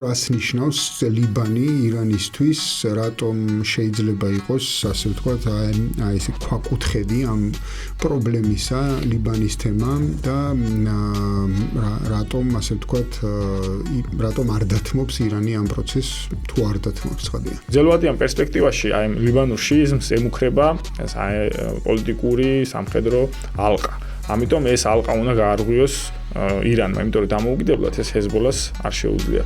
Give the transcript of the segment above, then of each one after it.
რას ნიშნავს ლიბანი ირანისთვის, რატომ შეიძლება იყოს, ასე ვთქვათ, აი ესე ქვაკუთხედი ამ პრობლემისა ლიბანის თემა და რატომ, ასე ვთქვათ, რატომ არ დათმობს ირანი ამ პროცესს, თუ არ დათმობს ხადია. ძელვადი ამ პერსპექტივაში აი ლიბანურ შიიზმს ემუქრება პოლიტიკური სამხედრო ალყა. ამიტომ ეს ალყა უნდა გაარღვიოს ირანმა, იმიტომ რომ დამოუკიდებლად ეს ჰეზბოლას არ შეუძლია.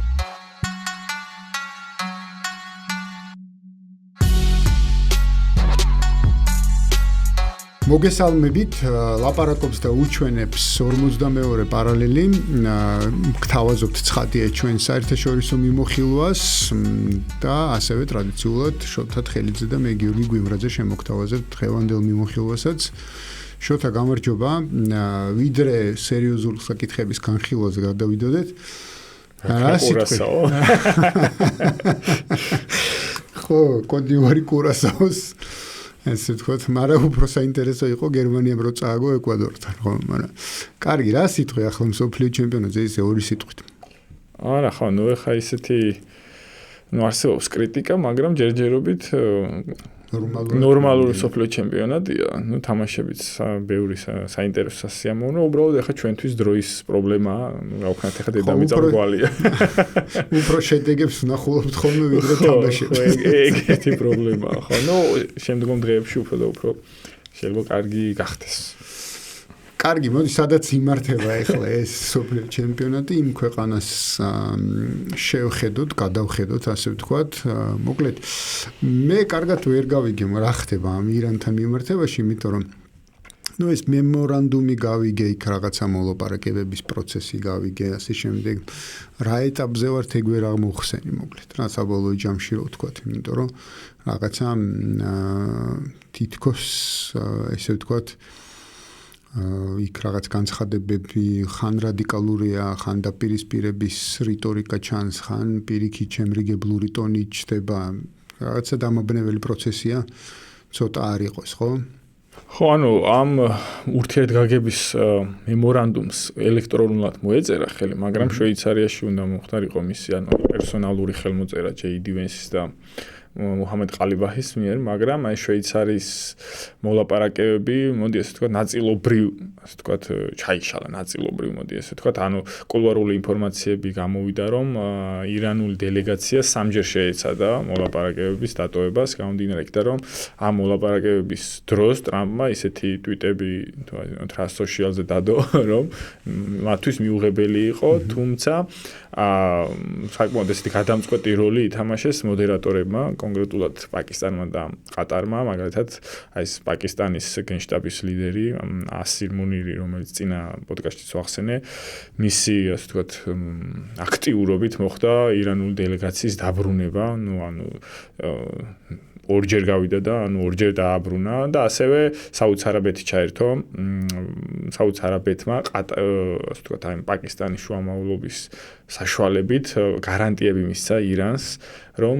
მოგესალმებით, ლაპარაკობს და უჩვენებს 52 პარალელი. გთავაზობთ ცხადია ჩვენ საერთაშორისო მიმოხილვას და ასევე ტრადიციულად შოთა თხელიძე და მე გიორგი გვიმრაძე შემოგთავაზებთ დღევანდელ მიმოხილვასაც. შოთა გამარჯობა, ვიდრე სერიოზულ საკითხების განხილვაზე გადავიდოდეთ. ხო, კოდივარი კურასაოს ესე ვთქვათ, მაგრამ უფრო საინტერესო იყო გერმანიამ რო წააგო ეკვადორთან, ხო, მაგრამ კარგი, რა სიტყვი ახლა მსოფლიო ჩემპიონატზე ისე ორი სიტყვით. არა, ხო, ნუ ეხა ისეთი არსებობს კრიტიკა, მაგრამ ჯერჯერობით ნორმალური მსოფლიო ჩემპიონატია, ნუ თამაშებიც ბევრი საინტერესო სასიამოვნო, უბრალოდ ეხა ჩვენთვის დროის პრობლემაა, რა ვქნათ ეხა დედამიწა მრგვალია. უფრო შედეგებს ვნახულობთ ხოლმე ვიდრე თამაშებს. ეგეთი პრობლემაა, ხო, ნუ შემდგომ დღეებში უფრო და უფრო შეიძლება კარგი გახდეს. კარგი, მოდი, სადაც იმართება ახლა ეს მსოფლიო ჩემპიონატი, იმ ქვეყანას შევხედოთ, გადავხედოთ, ასე ვთქვათ. მოკლედ, მე კარგად ვერ გავიგე, რა ხდება ამ ირანთან მიმართებაში, იმიტომ რომ ეს მემორანდუმი გავიგე, იქ რაღაცა მოლაპარაკებების პროცესი გავიგე, ასე შემდეგ. რა ეტაპზე ვართ, ეგ ვერ აღმოხსენი, მოკლედ. რა საბოლოო ჯამში რო ვთქვათ, იმიტომ რომ რაღაცა თითქოს, ესე ვთქვათ, იქ რაღაც განცხადებები ხან რადიკალურია, ხან დაპირისპირების რიტორიკა ჩანს, ხან პირიქით შემრიგებლური ტონი ჩდება. რაღაცა დამაბნეველი პროცესია ცოტა არ იყოს, ხო? ხო, ანუ ამ ურთიერთგაგების მემორანდუმს ელექტრონულად მოეწერა ხელი, მაგრამ შვეიცარიაში უნდა მოხდარიყო მისი პერსონალური ხელმოწერა JD Vance-ის და მუჰამედ ყალიბაჰის მიერ, მაგრამ აი შვეიცარიის მოლაპარაკებები, მოდი ესე ვთქვათ, ნაწილობრივ, ასე ვთქვათ, ჩაიშალა ნაწილობრივ, მოდი ესე ვთქვათ, ანუ კულუარული ინფორმაციები გამოვიდა, რომ ირანული დელეგაცია სამჯერ შეეცადა მოლაპარაკებების დატოვებას, გამომდინარე იქიდან, რომ ამ მოლაპარაკებების დროს ტრამპმა ისეთი ტვიტები თრას სოციალზე დადო, რომ მათთვის მიუღებელი იყო, თუმცა საკმაოდ ესეთი გადამწყვეტი როლი ითამაშეს მოდერატორებმა, კონკრეტულად პაკისტანმა და ყატარმა, მაგალითად, აი ეს პაკისტანის გენშტაბის ლიდერი ასირ მუნირი, რომელიც წინა პოდკასტშიც ვახსენე, მისი, ასე ვთქვათ, აქტიურობით მოხდა ირანული დელეგაციის დაბრუნება, ორჯერ გავიდა და ორჯერ დააბრუნა და ასევე საუდს არაბეთი ჩაერთო. საუდს არაბეთმა ასე ვთქვათ, აი პაკისტანის შუამავლობის საშუალებით გარანტიები მისცა ირანს, რომ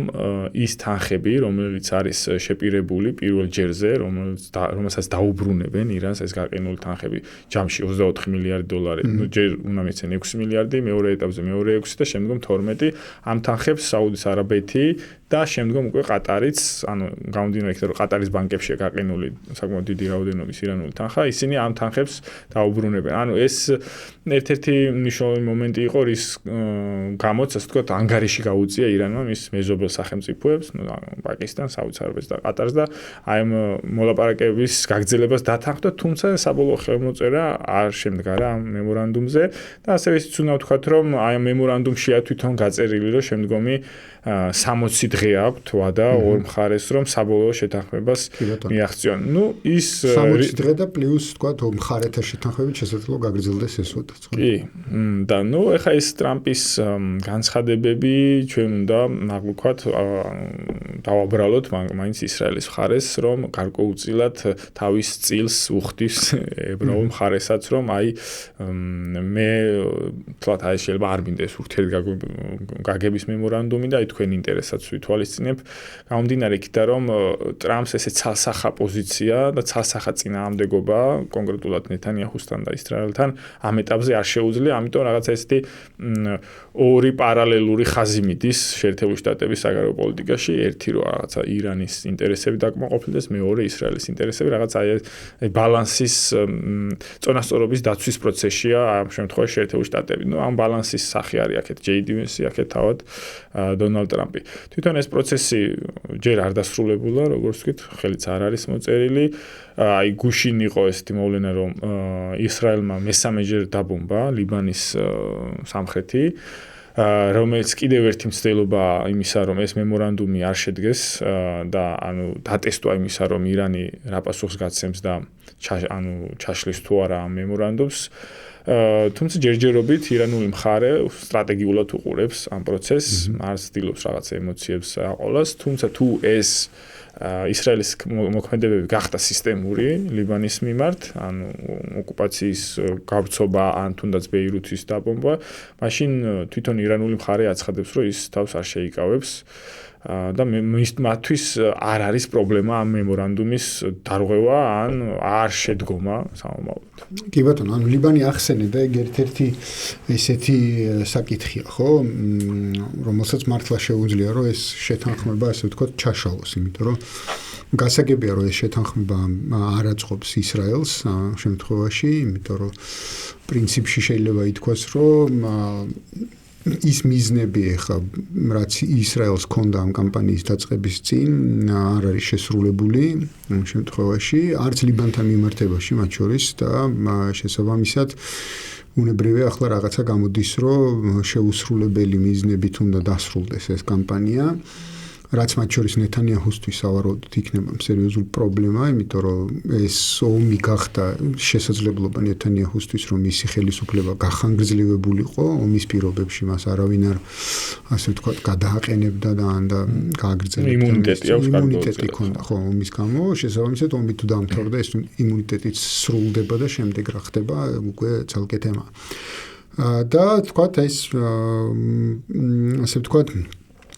ის თანხები, რომელიც არის შეპირებული პირველ ჯერზე, რომელსაც დაუბრუნებენ ირანს, ეს გაყინული თანხები ჯამში 24 მილიარდი დოლარი, ჯერ უნდა მიცენ 6 მილიარდი, მეორე ეტაპზე მეორე 6 და შემდგომ 12, ამ თანხებს საუდის არაბეთი და შემდგომ უკვე ყატარიც, ანუ გამომდინარე იქიდან, რომ ყატარის ბანკებშია გაყინული საკმაოდ დიდი რაოდენობის ირანული თანხა, ისინი ამ თანხებს დაუბრუნებენ. ანუ ეს ერთ-ერთი მნიშვნელოვანი მომენტი იყო, რის გამოც, ასე ვთქვათ, ანგარიში გაუწია ირანმა მის მეზობელ სახელმწიფოებს, პაკისტანს, საუდს არაბეთს და ყატარს და აი ამ მოლაპარაკებების გაგრძელებას დათანხმდა, თუმცა საბოლოო ხელმოწერა არ შემდგარა ამ მემორანდუმზე და ასევე ისიც უნდა ვთქვათ, რომ აი ამ მემორანდუმშია თვითონ გაწერილი, რომ შემდგომი 60 დღე აქვთ ვადა ორ მხარეს, რომ საბოლოო შეთანხმებას მიაღწიონ. ნუ ის 60 დღე და პლუს ვთქვათ, მხარეთა შეთანხმებით შესაძლოა გაგრძელდეს ეს ვადაც, ხო? კი. და ნუ ეხა ეს ტრამპის განცხადებები ჩვენ უნდა ვთქვათ, დავაბრალოთ მაინც ისრაელის მხარეს, რომ გარკვეულწილად თავის წილს უხდის ებრაულ მხარესაც, რომ აი მე თლათ აი შეიძლება არ მინდეს ურთიერთგაგების მემორანდუმი და აი თქვენ ინტერესსაც ვითვალისწინებ. გამომდინარე იქიდან, რომ ტრამპს ესე ცალსახა პოზიცია და ცალსახა წინააღმდეგობა კონკრეტულად ნეთანიაჰუსთან და ისრაელთან ამ ეტაპზე არ შეუძლია, ამიტომ რაღაცა ესეთი ორი პარალელური ხაზი მიდის შეერთებული შტატების საგარეო პოლიტიკაში, ერთი რომ რაღაცა ირანის ინტერესები დაკმაყოფილდეს, მეორე ისრაელის ინტერესები, რაღაცა აი ბალანსის წონასწორობის დაცვის პროცესია ამ შემთხვევაში შეერთებული შტატები. ნუ ამ ბალანსის სახე არის აქეთ JD Vance, აქეთ თავად დონალდ ტრამპი. თვითონ ეს პროცესი ჯერ არ დასრულებულა, როგორც ვთქვით, ხელიც არ არის მოწერილი. აი გუშინ იყო ესეთი მოვლენა, რომ ისრაელმა მესამეჯერ დაბომბა ლიბანის სამხრეთი, რომელიც კიდევ ერთი მცდელობა იმისა, რომ ეს მემორანდუმი არ შედგეს და ანუ დატესტვა იმისა, რომ ირანი რა პასუხს გაცემს და ჩაშლის თუ არა ამ მემორანდუმს. თუმცა ჯერჯერობით ირანული მხარე სტრატეგიულად უყურებს ამ პროცესს, არ ცდილობს რაღაც ემოციებს აყოლას, თუმცა თუ ეს ისრაელის მოქმედებები გახდა სისტემური ლიბანის მიმართ, ანუ ოკუპაციის გავრცობა ან თუნდაც ბეირუთის დაბომბვა, მაშინ თვითონ ირანული მხარე აცხადებს, რომ ის თავს არ შეიკავებს და მათთვის არ არის პრობლემა ამ მემორანდუმის დარღვევა ან არ შედგომა სამომავლოდ. კი ბატონო, ანუ ლიბანი ახსენე და ეგ ერთ-ერთი ესეთი საკითხია, ხო, რომელსაც მართლა შეუძლია, რომ ეს შეთანხმება, ასე ვთქვათ, ჩაშალოს, იმიტომ რომ გასაგებია, რომ ეს შეთანხმება არ აწყობს ისრაელს ამ შემთხვევაში, იმიტომ რომ პრინციპში შეიძლება ითქვას, რომ ის მიზნები ახლა რაც ისრაელს ჰქონდა ამ კამპანიის დაწყების წინ არ არის შესრულებული ამ შემთხვევაში არც ლიბანთან მიმართებაში მათ შორის და შესაბამისად უნებრივია ახლა რაღაცა გამოდის რომ შეუსრულებელი მიზნებით უნდა დასრულდეს ეს კამპანია რაც მათ შორის ნეთანიაჰუსთვის სავარაუდოდ იქნება სერიოზული პრობლემა, იმიტომ რომ ეს ომი გახდა შესაძლებლობა ნეთანიაჰუსთვის, რომ მისი ხელისუფლება გახანგრძლივებულიყო ომის პირობებში, მას არავინ არ ასე ვთქვათ, გადააყენებდა და გააგრძელებდა იმუნიტეტი ჰქონდა, ხო, ომის გამო, შესაბამისად ომი თუ დამთავრდა, ეს იმუნიტეტიც სრულდება და შემდეგ რა ხდება, უკვე ცალკე თემა. და თქვათ ეს ასე ვთქვათ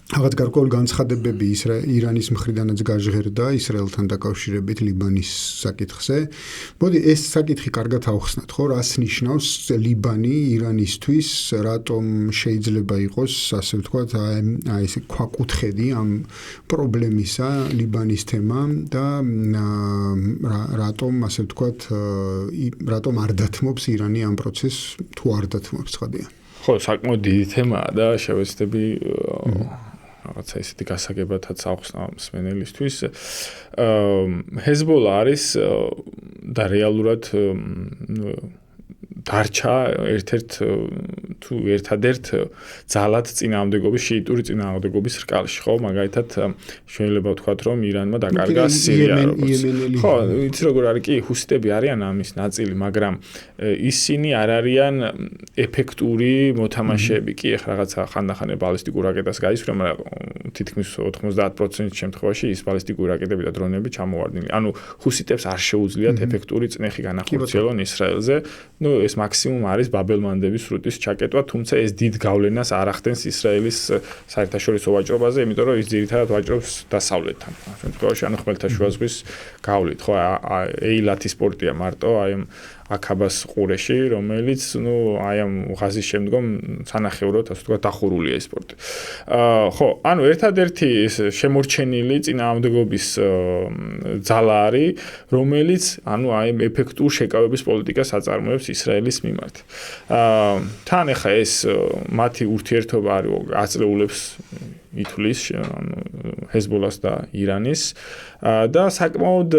რაღაც გარკვეული განცხადებები ირანის მხრიდანაც გაჟღერდა ისრაელთან დაკავშირებით ლიბანის საკითხზე. მოდი ეს საკითხი კარგად ავხსნათ, ხო, რას ნიშნავს ლიბანი ირანისთვის, რატომ შეიძლება იყოს, ასე ვთქვათ, აი ეს ქვაკუთხედი ამ პრობლემისა ლიბანის თემა და რატომ, ასე ვთქვათ, რატომ არ დათმობს ირანი ამ პროცესს, თუ არ დათმობს, ხადია. ხო, საკმაოდ დიდი თემაა და შევეცდები რაღაცა ისეთი გასაგებათაც ავხსნა მსმენელისთვის. ჰეზბოლა არის და რეალურად დარჩა ერთადერთ ძალად წინააღმდეგობის შიიტური წინააღმდეგობის რკალში, ხო, მაგალითად შეიძლება ვთქვათ, რომ ირანმა დაკარგა სირია როგორც. ხო, იცი როგორ არის კი, ჰუსიტები არიან ამის ნაწილი, მაგრამ ისინი არ არიან ეფექტური მოთამაშეები, კი, ეხლა რაღაცა ხანდახან ბალისტიკურ რაკეტას გაისვრენ, მაგრამ თითქმის 90% შემთხვევაში ის ბალისტიკური რაკეტები და დრონები ჩამოვარდნილი. ანუ ჰუსიტებს არ შეუძლიათ ეფექტური წნეხი განახორციელონ ისრაელზე. ნუ ეს მაქსიმუმ არის ბაბელმანდების სრუტის ჩაკეტვა, თუმცა ეს დიდ გავლენას არ ახდენს ისრაელის საერთაშორისო ვაჭრობაზე, იმიტომ რომ ის ძირითადად ვაჭრობს დასავლეთთან. ამ შემთხვევაში ანუ ხმელთაშუა ზღვის გავლით, ხო, ეილათის პორტია მარტო, აი ამ აკაბას ყურეში, რომელიც, ნუ, აი ამ ღაზის შემდგომ სანახევროდ, ასე ვთქვათ, დახურულია ეს პორტი. ხო, ანუ ერთადერთი შემორჩენილი წინააღმდეგობის ძალა არის, რომელიც, ანუ აი ეფექტურ შეკავების პოლიტიკას აწარმოებს ისრაელის მიმართ. თან ახლა ეს მათი ურთიერთობა არის აწლეულებს ითვლის ჰეზბოლას და ირანის და საკმაოდ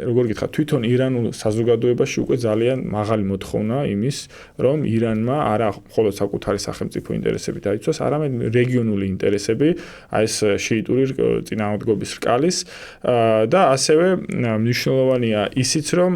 როგორ გითხრათ, თვითონ ირანულ საზოგადოებაში უკვე ძალიან მაღალი მოთხოვნა იმის, რომ ირანმა არა მხოლოდ საკუთარი სახელმწიფო ინტერესები დაიცვას, არამედ რეგიონული ინტერესები, აი ეს შიიტური წინააღმდეგობის რკალის და ასევე მნიშვნელოვანია ისიც, რომ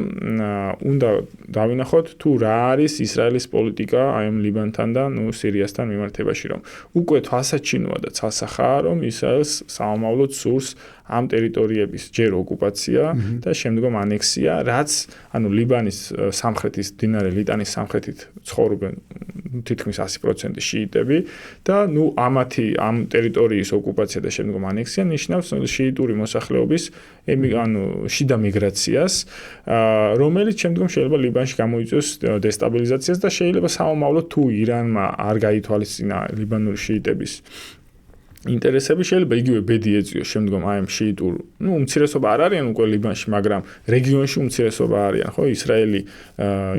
უნდა დავინახოთ თუ რა არის ისრაელის პოლიტიკა აი ამ ლიბანთან და სირიასთან მიმართებაში, რომ უკვე თვალსაჩინოა და ცალსახაა, რომ ისრაელს საომავლოდ სურს ამ ტერიტორიების ჯერ ოკუპაცია და შემდგომ ანექსია, რაც ანუ ლიბანის სამხრეთის მდინარე ლიტანის სამხრეთით ცხოვრობენ თითქმის 100% შიიტები და ამ ტერიტორიის ოკუპაცია და შემდგომ ანექსია ნიშნავს შიიტური მოსახლეობის შიდა მიგრაციას, რომელიც შემდგომ შეიძლება ლიბანში გამოიწვიოს დესტაბილიზაციას და შეიძლება საომავლოდ თუ ირანმა არ გაითვალისწინა ლიბანური შიიტების ინტერესები შეიძლება იგივე ბედი ეწიოს შემდგომ აი ამ შიიტურ, უმცირესობა არ არიან უკვე ლიბანში, მაგრამ რეგიონში უმცირესობა არიან, ხო? ისრაელი,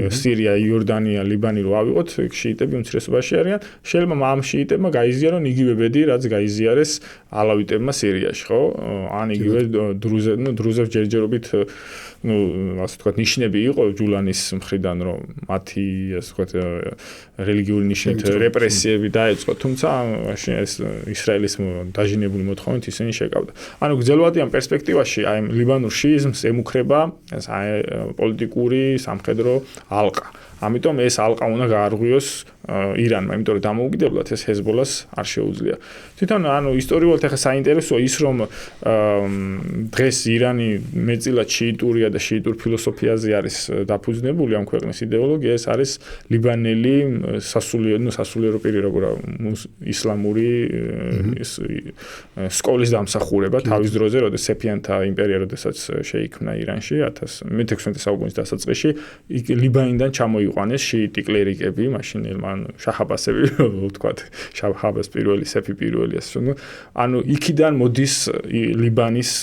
სირია, იორდანია, ლიბანი რო ავიღოთ, შიიტები უმცირესობაში არიან. შეიძლება ამ შიიტებმა გაიზიარონ იგივე ბედი, რაც გაიზიარეს ალავიტებმა სირიაში, ხო? ან იგივე დრუზებს ჯერჯერობით ასე ვთქვათ, ნიშნები იყო ჯულანის მხრიდან, რომ მათი ასე ვთქვათ, რელიგიური ნიშნით რეპრესიები დაეწყო, თუმცა ეს ისრაელის დაჟინებული მოთხოვნით ისინი შეკავდა. ანუ გრძელვადიან პერსპექტივაში აი ლიბანურ შიიზმს ემუქრება პოლიტიკური სამხედრო ალყა. ამიტომ ეს ალყა უნდა გაარღვიოს ირანმა, იმიტომ რომ დამოუკიდებლად ეს ჰეზბოლას არ შეუძლია. თვითონ ანუ ისტორიულად ახლა საინტერესოა ის, რომ დღეს ირანი მეტწილად შიიტურია და შიიტურ ფილოსოფიაზე არის დაფუძნებული ამ ქვეყნის იდეოლოგია, ეს არის ლიბანელი სასულიერო პირი, როგორ ისლამური სკოლის დამსახურება თავის დროზე, როდის სეფიანთა იმპერია როდესაც შეიქმნა ირანში 16 საუკუნის დასაწყისში, ლიბანიდან ჩამოიყვანეს შიიტი კლერიკები, მაშინ შაჰაბასები, ვთქვათ, შაჰაბას პირველი, სეფი პირველი, ასე რომ, ანუ იქიდან მოდის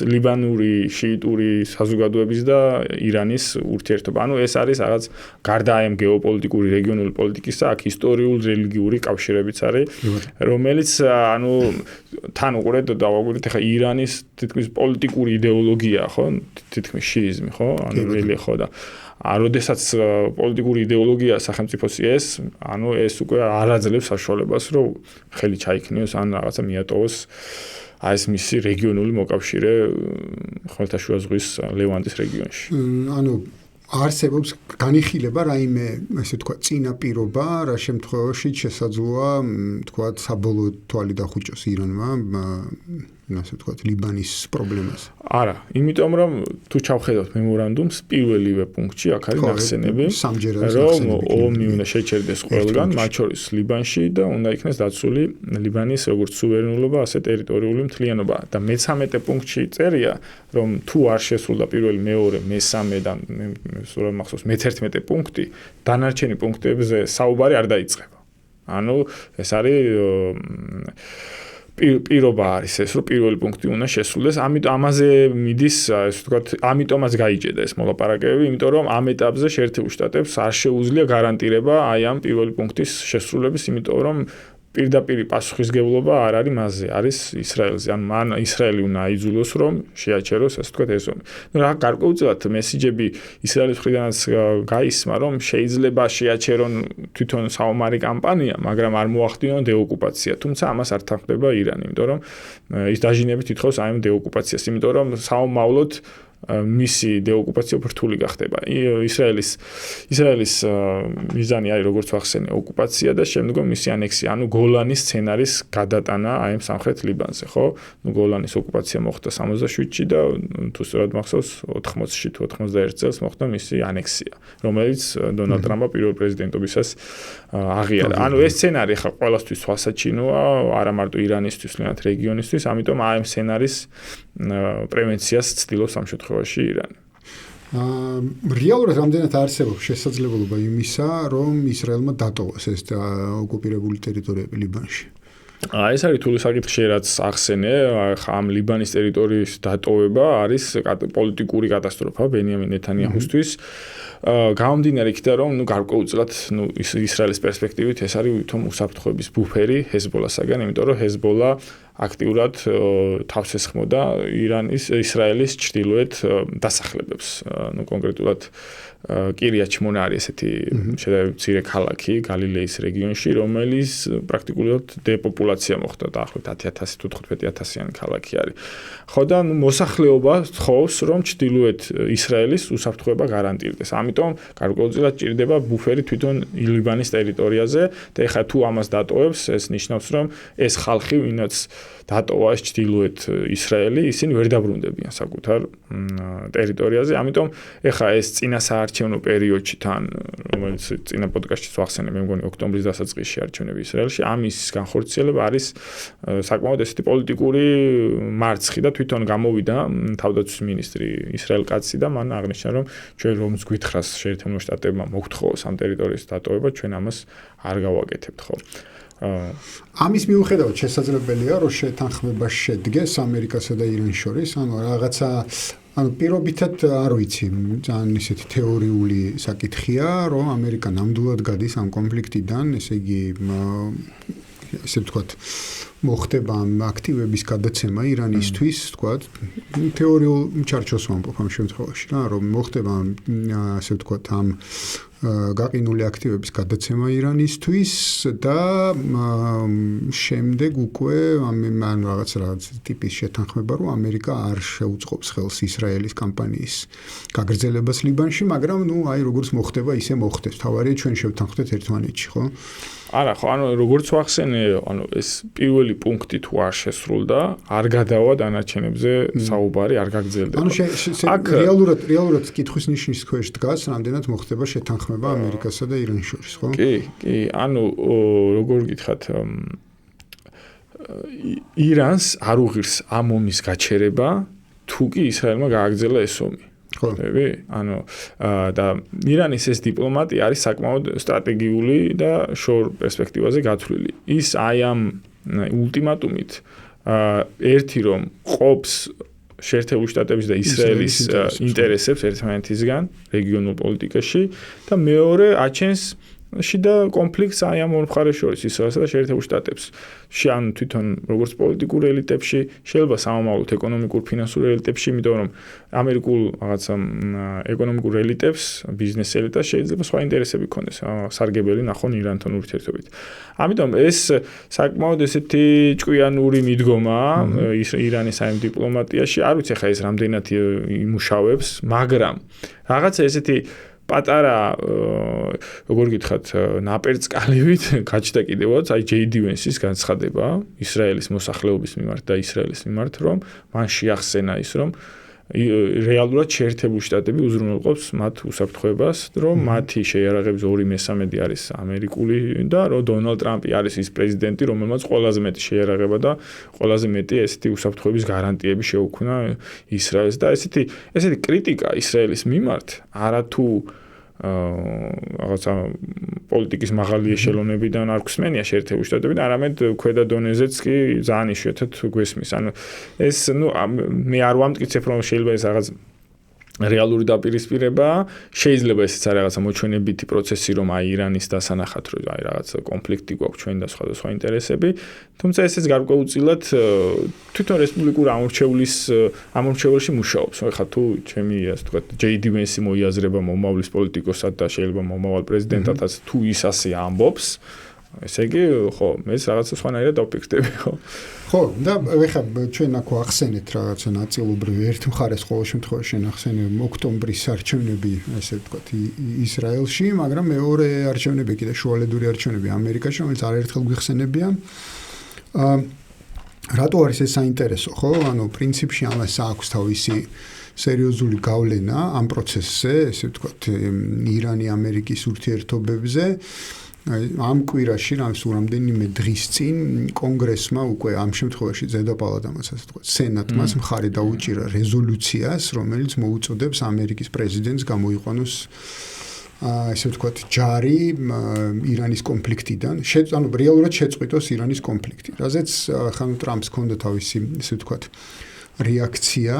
ლიბანური შიიტური საზოგადოების და ირანის ურთიერთობა. ანუ ეს არის რაღაც გარდა ამ გეოპოლიტიკური, რეგიონული პოლიტიკისა, აქ ისტორიული, რელიგიური კავშირებიც არის, რომელიც ანუ თან უყურეთ დავაგვირდით ახლა ირანის თითქმის პოლიტიკური იდეოლოგია, ხო? თითქმის შიიზმი, ხო? ანუ რელი ხო და როდესაც პოლიტიკური იდეოლოგია სახელმწიფოს ეს, ანუ ეს უკვე არ აძლევს საშუალებას, რომ ხელი ჩაიქნიოს ან რაღაცა მიატოვოს აი ეს მისი რეგიონული მოკავშირე ხმელთაშუა ზღვის ლევანტის რეგიონში. ანუ არსებობს განიხილება რაიმე, ასე ვთქვათ, წინაპირობა, რა შემთხვევაში შესაძლოა, ვთქვათ, საბოლოო თვალი დახუჭოს ირანმა, ასე ვთქვათ, ლიბანის პრობლემას. არა, იმიტომ რომ თუ ჩავხედავთ მემორანდუმს, პირველივე პუნქტში აქ არის ნახსენები, რომ ომი უნდა შეჩერდეს ყველგან, მათ შორის ლიბანში და უნდა იქნეს დაცული ლიბანის როგორც სუვერენულობა, ასე ტერიტორიული მთლიანობა. და მე-13 პუნქტში წერია, რომ თუ არ შესრულდა პირველი, მეორე, მე-3 და სულ მახსოვს მე-11 პუნქტი, დანარჩენი პუნქტებზე საუბარი არ დაიწყება. ანუ ეს არის პირობა არის ეს, რომ პირველი პუნქტი უნდა შესრულდეს, ამიტომ ამაზე მიდის, ასე ვთქვათ, ამიტომაც გაიჭედა ეს მოლაპარაკებები, იმიტომ რომ ამ ეტაპზე შეერთებულ შტატებს არ შეუძლია გარანტირება აი ამ პირველი პუნქტის შესრულების, იმიტომ რომ პირდაპირ პასუხისგებლობა არ არის მასზე, არის ისრაელზე. ან მან ისრაელი უნდა აიძულოს, რომ შეაჩეროს, ასე ვთქვათ, ეს ომი. რა გარკვეულწილად მესიჯები ისრაელის მხრიდანაც გაისმა, რომ შეიძლება შეაჩერონ თვითონ საომარი კამპანია, მაგრამ არ მოახდინონ დეოკუპაცია. თუმცა ამას არ თანხმდება ირანი, იმიტომ რომ ის დაჟინებით ითხოვს აი ამ დეოკუპაციას, იმიტომ რომ საომავლოდ მისი დეოკუპაცია რთული გახდება. ისრაელის მიზანი არის როგორც ვახსენე ოკუპაცია და შემდგომ მისი ანექსია, ანუ გოლანის სცენარის გადატანა აი ამ სამხრეთ ლიბანზე, ხო? გოლანის ოკუპაცია მოხდა 67-ში და თუ სწორად მახსოვს 80-ში თუ 91 წელს მოხდა მისი ანექსია, რომელიც დონალდ ტრამპმა პირველ პრეზიდენტობისას აღიარა. ანუ ეს სცენარი ხა ყველასთვის თვალსაჩინოა, არა მარტო ირანისთვის, თუნდაც რეგიონისთვის, ამიტომ აი ამ სცენარის პრევენციას ცდილობს ამ შემთხვევაში ირანი. რეალურად რამდენად არსებობს შესაძლებლობა იმისა, რომ ისრაელმა დატოვოს ეს ოკუპირებული ტერიტორიები ლიბანში? ეს არის თული საკითხი, რაც ახსენე, ამ ლიბანის ტერიტორიის დატოვება არის პოლიტიკური კატასტროფა ბენიამინ ნეთანიაჰუსთვის. გამომდინარე იქიდან რომ გარკვეულწილად ისრაელის პერსპექტივით ეს არის ვითომ უსაფრთხოების ბუფერი ჰეზბოლასაგან, იმიტომ რომ ჰეზბოლა აქტიურად თავს ესხმოდა ისრაელის ჩრდილოეთ დასახლებებს. კონკრეტულად კირიათ შმონა არის ესეთი შედარებით მცირე ქალაქი გალილეის რეგიონში, რომელიც პრაქტიკულად დეპოპულაცია მოხდა დაახლოებით 10,000 თუ 15,000-იანი ქალაქი არის. ხო და მოსახლეობა თხოვს, რომ ჩრდილოეთ ისრაელის უსაფრთხოება გარანტირდეს. ამიტომ გარკვეულწილად ჭირდება ბუფერი თვითონ ლიბანის ტერიტორიაზე და ეხლა თუ ამას დატოვებს, ეს ნიშნავს, რომ ეს ხალხი, ვინაც დატოვა ეს ჩრდილოეთ ისრაელი, ისინი ვერ დაბრუნდებიან საკუთარ ტერიტორიაზე. ამიტომ ეხლა ეს წინა საარჩევნო პერიოდში თან, რომელიც წინა პოდკასტში ვახსენე, მე მგონი ოქტომბრის დასაწყისში არჩევნები ისრაელში, ამის განხორციელება არის საკმაოდ ესეთი პოლიტიკური მარცხი და თვითონ გამოვიდა თავდაცვის მინისტრი ისრაელ კაცი და მან აღნიშნა, რომ ჩვენ რომს გვითხრას შეერთებულ შტატებმა მოგთხოვოს ამ ტერიტორიის დატოვება, ჩვენ ამას არ გავაკეთებთ, ხო? ამის მიუხედავად შესაძლებელია, რომ შეთანხმება შედგეს ამერიკასა და ირანის შორის, რაღაცა პირობითად არ ვიცი, ძალიან ისეთი თეორიული საკითხია, რომ ამერიკა ნამდვილად გადის ამ კონფლიქტიდან, ესე იგი ესე ვთქვათ, მოხდება ამ აქტივების გადაცემა ირანისთვის, ვთქვათ, თეორიულ ჩარჩოს ვამბობ ამ შემთხვევაში, რა, რომ მოხდება ასე ვთქვათ, ამ გაყინული აქტივების გადაცემა ირანისთვის და შემდეგ უკვე ამ რაღაც ტიპის შეთანხმება, რომ ამერიკა არ შეუწყობს ხელს ისრაელის კამპანიის გაგრძელებას ლიბანში, მაგრამ აი როგორც მოხდება, ისე მოხდეს. თავარია ჩვენ შევთანხმდეთ ერთმანეთში, ხო? არა, ხო, როგორც ვახსენე, ეს პირველი პუნქტი თუ არ შესრულდა, არ გადავა დანარჩენებზე საუბარი, არ გაგრძელდება. რეალურად კითხვის ნიშნის ქვეშ დგას, რამდენად მოხდება შეთანხმება ამერიკასა და ირანის შორის, ხო? კი, როგორ გითხრათ, ირანს არ უღირს ამ ომის გაჩერება, თუ კი ისრაელმა გააგრძელა ეს ომი. ხები? და ირანის ეს დიპლომატია არის საკმაოდ სტრატეგიული და შორ პერსპექტივაზე გათვლილი. ის აი ამ ულტიმატუმით ერთი რომ ყოფს შეერთებულ შტატების და ისრაელის ინტერესებს ერთმანეთისგან რეგიონულ პოლიტიკაში და მეორე აჩენს შიდა კონფლიქტს აი ამ ორ მხარეს შორის ისრაელსა და შეერთებულ შტატებს. ან თვითონ როგორც პოლიტიკურ ელიტებში, შეიძლება სამომავლოდ ეკონომიკურ ფინანსურ ელიტებში, იმიტომ რომ ამერიკულ რაღაცა ეკონომიკურ ელიტებს, ბიზნეს ელიტას შეიძლება სხვა ინტერესები ქონდეს, სარგებელი ნახონ ირანთან ურთიერთობით. ამიტომ ეს საკმაოდ ესეთი ჭკვიანური მიდგომა ირანის აი დიპლომატიაში, არ ვიცი ხა ეს რამდენად იმუშავებს, მაგრამ რაღაცა ესეთი პატარა როგორ გითხრათ ნაპერწკალივით გაჩნდა კიდევაც აი ჯეი დი ვენსის განცხადება ისრაელის მოსახლეობის მიმართ და ისრაელის მიმართ რომ მან შეახსენა ის რომ რეალურად შეერთებულ შტატები უზრუნველყოფს მათ უსაფრთხოებას რომ მათი შეიარაღების 2/3 არის ამერიკული და რომ დონალდ ტრამპი არის ის პრეზიდენტი რომელმაც ყველაზე მეტი შეიარაღება და ყველაზე მეტი ესეთი უსაფრთხოების გარანტიები შეუქმნა ისრაელს და ესეთი კრიტიკა ისრაელის მიმართ არათუ რაღაცა პოლიტიკის მაღალი ეშელონებიდან არ გვსმენია შეერთებულ შტატებიდან, არამედ ქვედა დონეზეც კი ძალიან იშვიათად გვესმის. ეს მე არ ვამტკიცებ რომ შეიძლება ეს რაღაც რეალური დაპირისპირება, შეიძლება ესეც არის რაღაცა მოჩვენებითი პროცესი, რომ აი ირანის დასანახად რომ აი რაღაც კონფლიქტი გვაქვს ჩვენ და სხვა ინტერესები, თუმცა ესეც გარკვეულწილად თვითონ რესპუბლიკურ ამორჩეულში მუშაობს. ეხლა თუ ჩემი ასე ვთქვათ, ჯეი დი ვენსი მოიაზრება მომავლის პოლიტიკოსად და შეიძლება მომავალ პრეზიდენტადაც თუ ის ასე ამბობს, ესე იგი, ხო, მეც რაღაცა სხვანაირად დავფიქრდები, ხო? ხო, და ეხლა ჩვენ აქ ახსენეთ რაღაცა ნაწილობრივ ერთ მხარეს ყოველ შემთხვევაში ახსენე ოქტომბრის არჩევნები, ასე ვთქვათ, ისრაელში, მაგრამ მეორე არჩევნები კიდე შუალედური არჩევნები ამერიკაში, რომელიც არაერთხელ გვიხსენებია. რატო არის ეს საინტერესო, ხო? პრინციპში ამას აქვს თავისი სერიოზული გავლენა ამ პროცესზე, ესე ვთქვათ, ირანი-ამერიკის ურთიერთობებზე. ამ კვირაში რამდენიმე დღის წინ კონგრესმა უკვე ამ შემთხვევაში ზედაპალატამაც ასე ვთქვათ, სენატმაც მხარი დაუჭირა რეზოლუციას, რომელიც მოუწოდებს ამერიკის პრეზიდენტს გამოიყვანოს ესე ვთქვათ, ჯარი ირანის კონფლიქტიდან, რეალურად შეწყვიტოს ირანის კონფლიქტი. რაზეც ხანუ ტრამპს ჰქონდა თავისი, ესე ვთქვათ, რეაქცია,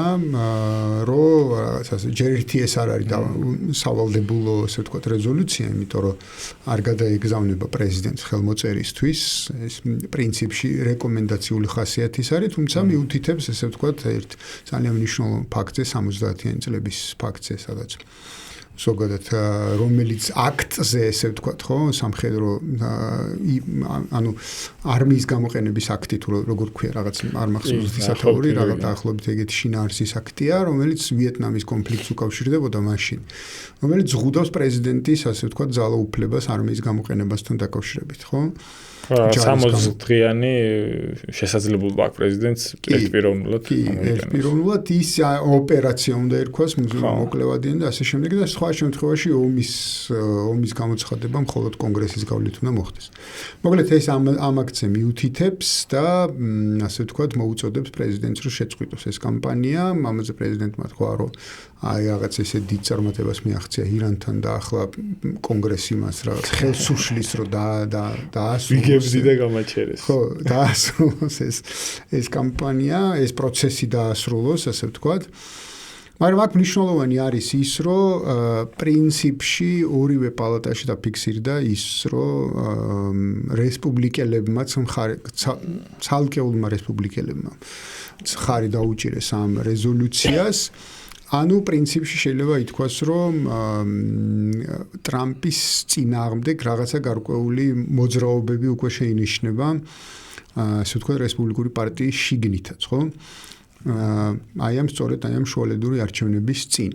რომ რაღაცა ჯერ ერთი ეს არ არის სავალდებულო, ასე ვთქვათ, რეზოლუცია, იმიტომ რომ არ გადაეგზავნება პრეზიდენტს ხელმოწერისთვის, ეს პრინციპში რეკომენდაციული ხასიათის არის, თუმცა მიუთითებს, ასე ვთქვათ, ერთ ძალიან მნიშვნელოვან ფაქტზე, 70-იანი წლების ფაქტზე, სადაც ზოგადად რომელიც აქტზე, ესე ვთქვათ, ხო, სამხედრო ანუ არმიის გამოყენების აქტი თუ როგორ ქვია, რაღაც არ მახსოვს ისათაური, რაღაც დაახლოებით ეგეთი შინაარსის აქტია, რომელიც ვიეტნამის კონფლიქტს უკავშირდებოდა მაშინ, რომელიც ზღუდავს პრეზიდენტის, ასე ვთქვათ, ძალაუფლებას არმიის გამოყენებასთან დაკავშირებით, ხო? 60 დღიანი შესაძლებლობა აქვს პრეზიდენტს ერთპიროვნულად ის ოპერაცია უნდა ერქვას მოკლევადიანი და ასე შემდეგ და სხვა შემთხვევაში ომის გამოცხადება მხოლოდ კონგრესის გავლით უნდა მოხდეს. მოკლედ ეს ამ აქტზე მიუთითებს და ასე ვთქვათ მოუწოდებს პრეზიდენტს რომ შეწყვიტოს ეს კამპანია, ამაზე პრეზიდენტმა თქვა რომ აი რაღაც ესე დიდ წარმატებას მიაღწია ირანთან და ახლა კონგრესი მას რაღაც ხელს უშლის რომ დაასრულოს და გამაჩერეს. ხო, დაასრულოს ეს კამპანია, ეს პროცესი დაასრულოს, ასე ვთქვათ. მაგრამ აქ მნიშვნელოვანი არის ის, რომ პრინციპში ორივე პალატაში დაფიქსირდა ის, რომ რესპუბლიკელებმაც ცალკეულმა რესპუბლიკელებმა ხარი დაუჭირეს ამ რეზოლუციას. ანუ პრინციპში შეიძლება ითქვას, რომ ტრამპის წინააღმდეგ რაღაცა გარკვეული მოძრაობები უკვე შეინიშნება, ასე ვთქვათ, რესპუბლიკური პარტიის შიგნითაც, ხო? აი ამ შუალედური არჩევნების წინ.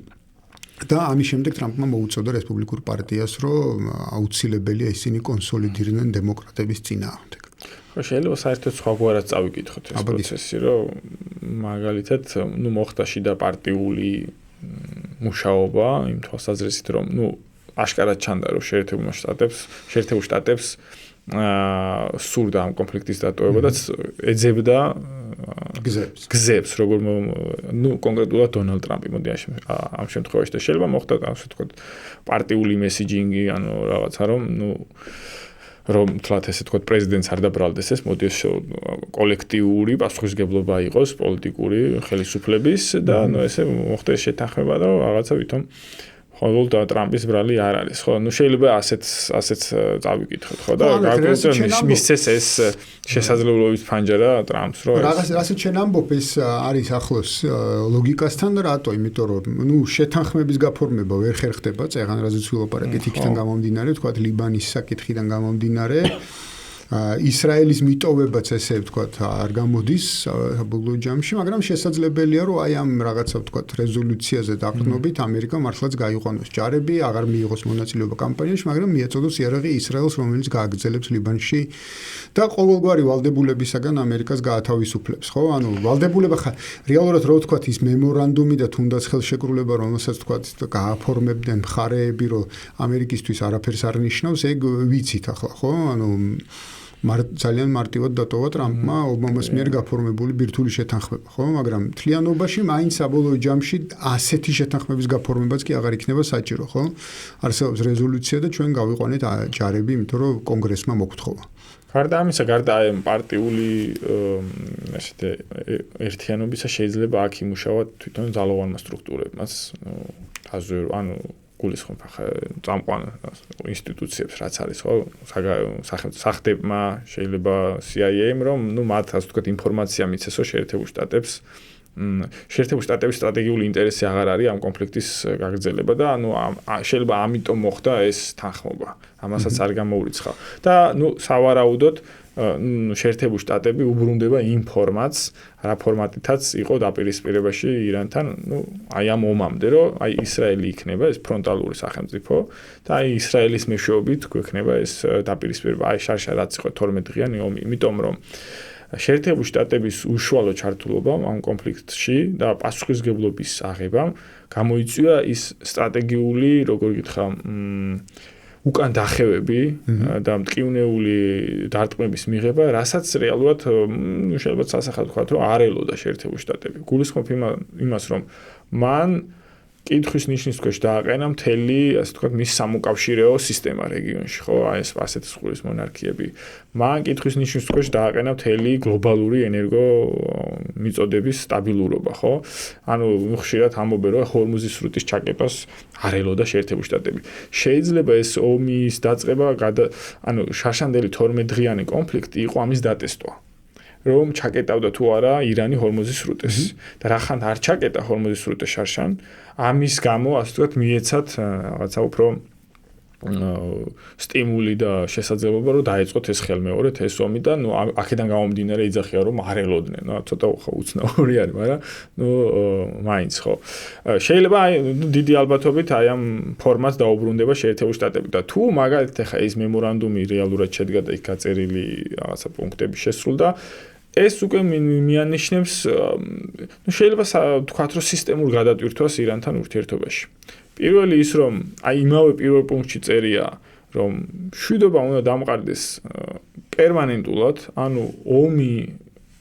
და ამის შემდეგ ტრამპმა მოუწოდა რესპუბლიკურ პარტიას, რომ აუცილებელია ისინი კონსოლიდირდნენ დემოკრატების წინააღმდეგ. შეიძლება საერთოდ სხვაგვარად წავიკითხოთ ეს პროცესი, რომ მაგალითად, მოხდა შიდა პარტიული მუშაობა იმ თვალსაზრისით, რომ აშკარად ჩანდა, რომ შეერთებულ შტატებს სურდა ამ კონფლიქტის დატოვება და ეძებდა გზებს, როგორ კონკრეტულად დონალდ ტრამპი, მოდი ამ შემთხვევაში და შეიძლება მოხდა, ასე ვთქვათ, პარტიული მესიჯინგი, ანუ რაღაცა, რომ თლათ ესე თქვა პრეზიდენტს არ დაბრალდეს ეს, მოდი ეს კოლექტიური პასუხისგებლობა იყოს პოლიტიკური ხელისუფლების და ესე მოხდა ეს შეთანხმება და რაღაცა ვითომ ყოველ და ტრამპის ბრალი არ არის, ხო? შეიძლება ასეც წავიკითხოთ, ხო? და გარკვეულწილად მისცეს ეს შესაძლებლობის ფანჯარა ტრამპს, რომ რაღაცა ჩვენ ამბობ ეს არის ახლოს ლოგიკასთან და რატო? იმიტომ რომ შეთანხმების გაფორმება ვერ ხერხდება, წეღანრაზეც ვილაპარაკეთ იქიდან გამომდინარე, თქვა ლიბანის საკითხიდან გამომდინარე. ისრაელის მიტოვებაც ესე ვთქვათ არ გამოდის საბოლოო ჯამში, მაგრამ შესაძლებელია რომ აი ამ რაღაცა ვთქვათ რეზოლუციაზე დაყრდნობით ამერიკა მართლაც გაიყვანოს ჯარები, აღარ მიიღოს მონაწილეობა კამპანიაში, მაგრამ მიეწოდოს იარაღი ისრაელს, რომელიც გააგრძელებს ლიბანში და ყოველგვარი ვალდებულებისაგან ამერიკას გაათავისუფლებს, ხო? ანუ ვალდებულება რეალურად რო ვთქვათ ის მემორანდუმი და თუნდაც ხელშეკრულება, რომელსაც ვთქვათ გააფორმებდნენ მხარეები, რომ ამერიკისთვის არაფერს არ ნიშნავს, ეგ ვიცით ახლა, ხო? ანუ ძალიან მარტივად დატოვა ტრამპმა ობამას მიერ გაფორმებული ბირთვული შეთანხმება, ხო? მაგრამ მთლიანობაში მაინც საბოლოო ჯამში ასეთი შეთანხმების გაფორმებაც კი აღარ იქნება საჭირო, ხო? არსებობს რეზოლუცია და ჩვენ გავიყვანეთ ჯარები, იმიტომ რომ კონგრესმა მოგთხოვა. გარდა ამისა, გარდა აი პარტიული ესეთი ერთიანობისა შეიძლება აქ იმუშავა თვითონ ძალოვანმა სტრუქტურებმაც, ანუ გულისხმობ ახლა წამყვან ინსტიტუციებს რაც არის, ხო? სახელმწიფოებმა შეიძლება CIA-მ რომ მათ ასე ვთქვათ ინფორმაცია მიცესო შეერთებულ შტატებს. შეერთებულ შტატების სტრატეგიული ინტერესი აღარ არის ამ კონფლიქტის გაგრძელება და შეიძლება ამიტომ მოხდა ეს თანხმობა. ამასაც არ გამოურიცხავ. და სავარაუდოდ შეერთებულ შტატები უბრუნდება იმ ფორმატს, რა ფორმატითაც იყო დაპირისპირებაში ირანთან, აი ამ ომამდე, რომ აი ისრაელი იქნება ეს ფრონტალური სახელმწიფო და აი ისრაელის მეშვეობით გვექნება ეს დაპირისპირება, აი შარშა რაც იყო 12 დღიანი ომი, იმიტომ რომ შეერთებულ შტატების უშუალო ჩართულობა ამ კონფლიქტში და პასუხისგებლობის აღებამ გამოიწვია ის სტრატეგიული, როგორ გითხრა, უკან დახევები და მტკივნეული დარტყმების მიღება, რასაც რეალურად შეიძლება სასახად ვთქვათ, რომ არ ელოდა შეერთებულ შტატები. გულისხმობ იმას, რომ მან კითხვის ნიშნის ქვეშ დააყენა მთელი, ასე ვთქვათ, მის სამოკავშირეო სისტემა რეგიონში, ხო? აი ეს სპარსეთის ყურის მონარქიები. მან კითხვის ნიშნის ქვეშ დააყენა მთელი გლობალური ენერგო მიწოდების სტაბილურობა, ხო? ანუ ხშირად ამბობენ, რომ ჰორმუზის სრუტის ჩაკეტას არ ელოდა შეერთებული შტატები. შეიძლება ეს ომის დაწყება, ანუ შარშანდელი 12 დღიანი კონფლიქტი იყო ამის დატესტვა. რომ ჩაკეტავდა თუ არა ირანი ჰორმუზის სრუტეს და რახან არ ჩაკეტა ჰორმუზის სრუტე შარშან ამის გამო ასე ვთქვათ მიეცათ რაღაცა უფრო სტიმული და შესაძლებლობა რომ დაეწყოთ ეს ხელმეორედ ეს ომი და ნუ აქედან გამომდინარე იძახია რომ არ ელოდნენ ნუ ცოტა უცნაური არის მაგრამ ნუ მაინც ხო შეიძლება აი დიდი ალბათობით აი ამ ფორმატს დაუბრუნდება შეერთებული შტატები და თუ მაგალითად ახლა ეს მემორანდუმი რეალურად შედგა და იქ გაწერილი რაღაცა პუნქტები შესრულდა ეს უკვე მიანიშნებს ნუ შეიძლება თქვათ რომ სისტემურ გადატვირთვას ირანთან ურთიერთობაში. პირველი ის რომ აი იმავე პირველ პუნქტში წერია რომ მშვიდობა უნდა დამყარდეს პერმანენტულად, ანუ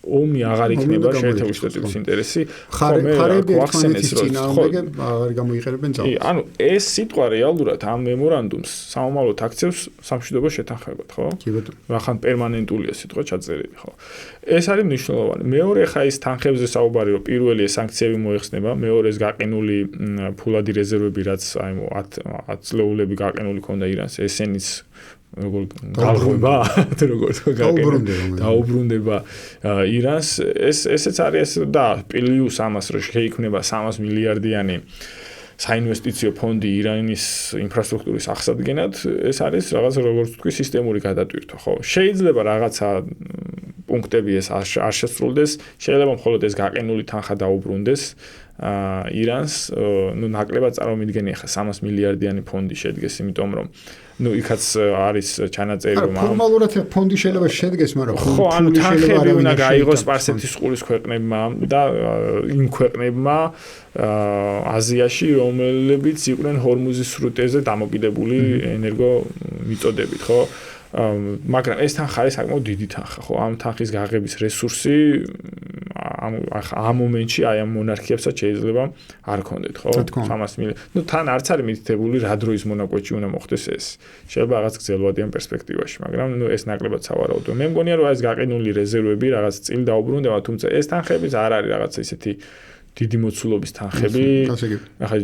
ომი აღარ იქნება შეერთებული შტატების ინტერესი. ხარები ერთმანეთის წინააღმდეგ აღარ გამოიყენებენ ძალას. ანუ ეს სიტყვა რეალურად ამ მემორანდუმს სამომავლოდ აქცევს სამშვიდობო შეთანხმებად, ხო? კი ბატონო. რახან პერმანენტულია სიტყვა ჩაწერილი, ხო? ეს არის მნიშვნელოვანი. მეორე ხა ის თანხებზე საუბარი რომ პირველი სანქციები მოიხსნება, მეორეს გაყინული ფულადი რეზერვები რაც აი 10 წლეულები გაყინული ქონდა ირანს, ესენიც როგორ გაუბრუნდება თუ როგორ დაუბრუნდება ირანს ესეც არის და პლუს ამას რომ შეიქმნება 300 მილიარდიანი საინვესტიციო ფონდი ირანის ინფრასტრუქტურის აღსადგენად ეს არის რაღაც როგორც თქვი სისტემური გადატვირთვა ხო შეიძლება რაღაცა პუნქტები ეს არ შესრულდეს შეიძლება მხოლოდ ეს გაყინული თანხა დაუბრუნდეს ირანს ნუ ნაკლებად წარმომიდგენია ხა 300 მილიარდიანი ფონდი შედგეს იმიტომ რომ ნუ იქაც არის ჩანაწერი რომ ფორმალურად ფონდი შეიძლება შედგეს მაგრამ ხო ანუ თანხები უნდა გაიღოს სპარსეთის ყურის ქვეყნებმა და იმ ქვეყნებმა აზიაში რომლებიც იყვნენ ჰორმუზის სრუტეზე დამოკიდებული ენერგო მიწოდებით ხო მაგრამ ეს თანხა არის საკმაოდ დიდი თანხა ხო ამ თანხის გაღების რესურსი ამ მომენტში აი ამ მონარქიებსაც შეიძლება არ ქონდეთ ხო 300 მილიარდი ნუ თან არც არის მითითებული რა დროის მონაკვეთში უნდა მოხდეს ეს შეიძლება რაღაც გრძელვადიან პერსპექტივაში მაგრამ ნუ ეს ნაკლებად სავარაუდოა მე მგონია რომ ეს გაყინული რეზერვები რაღაც წილ დაუბრუნდება თუმცა ეს თანხებიც არ არის რაღაც ისეთი დიდი მოცულობის თანხები ახლა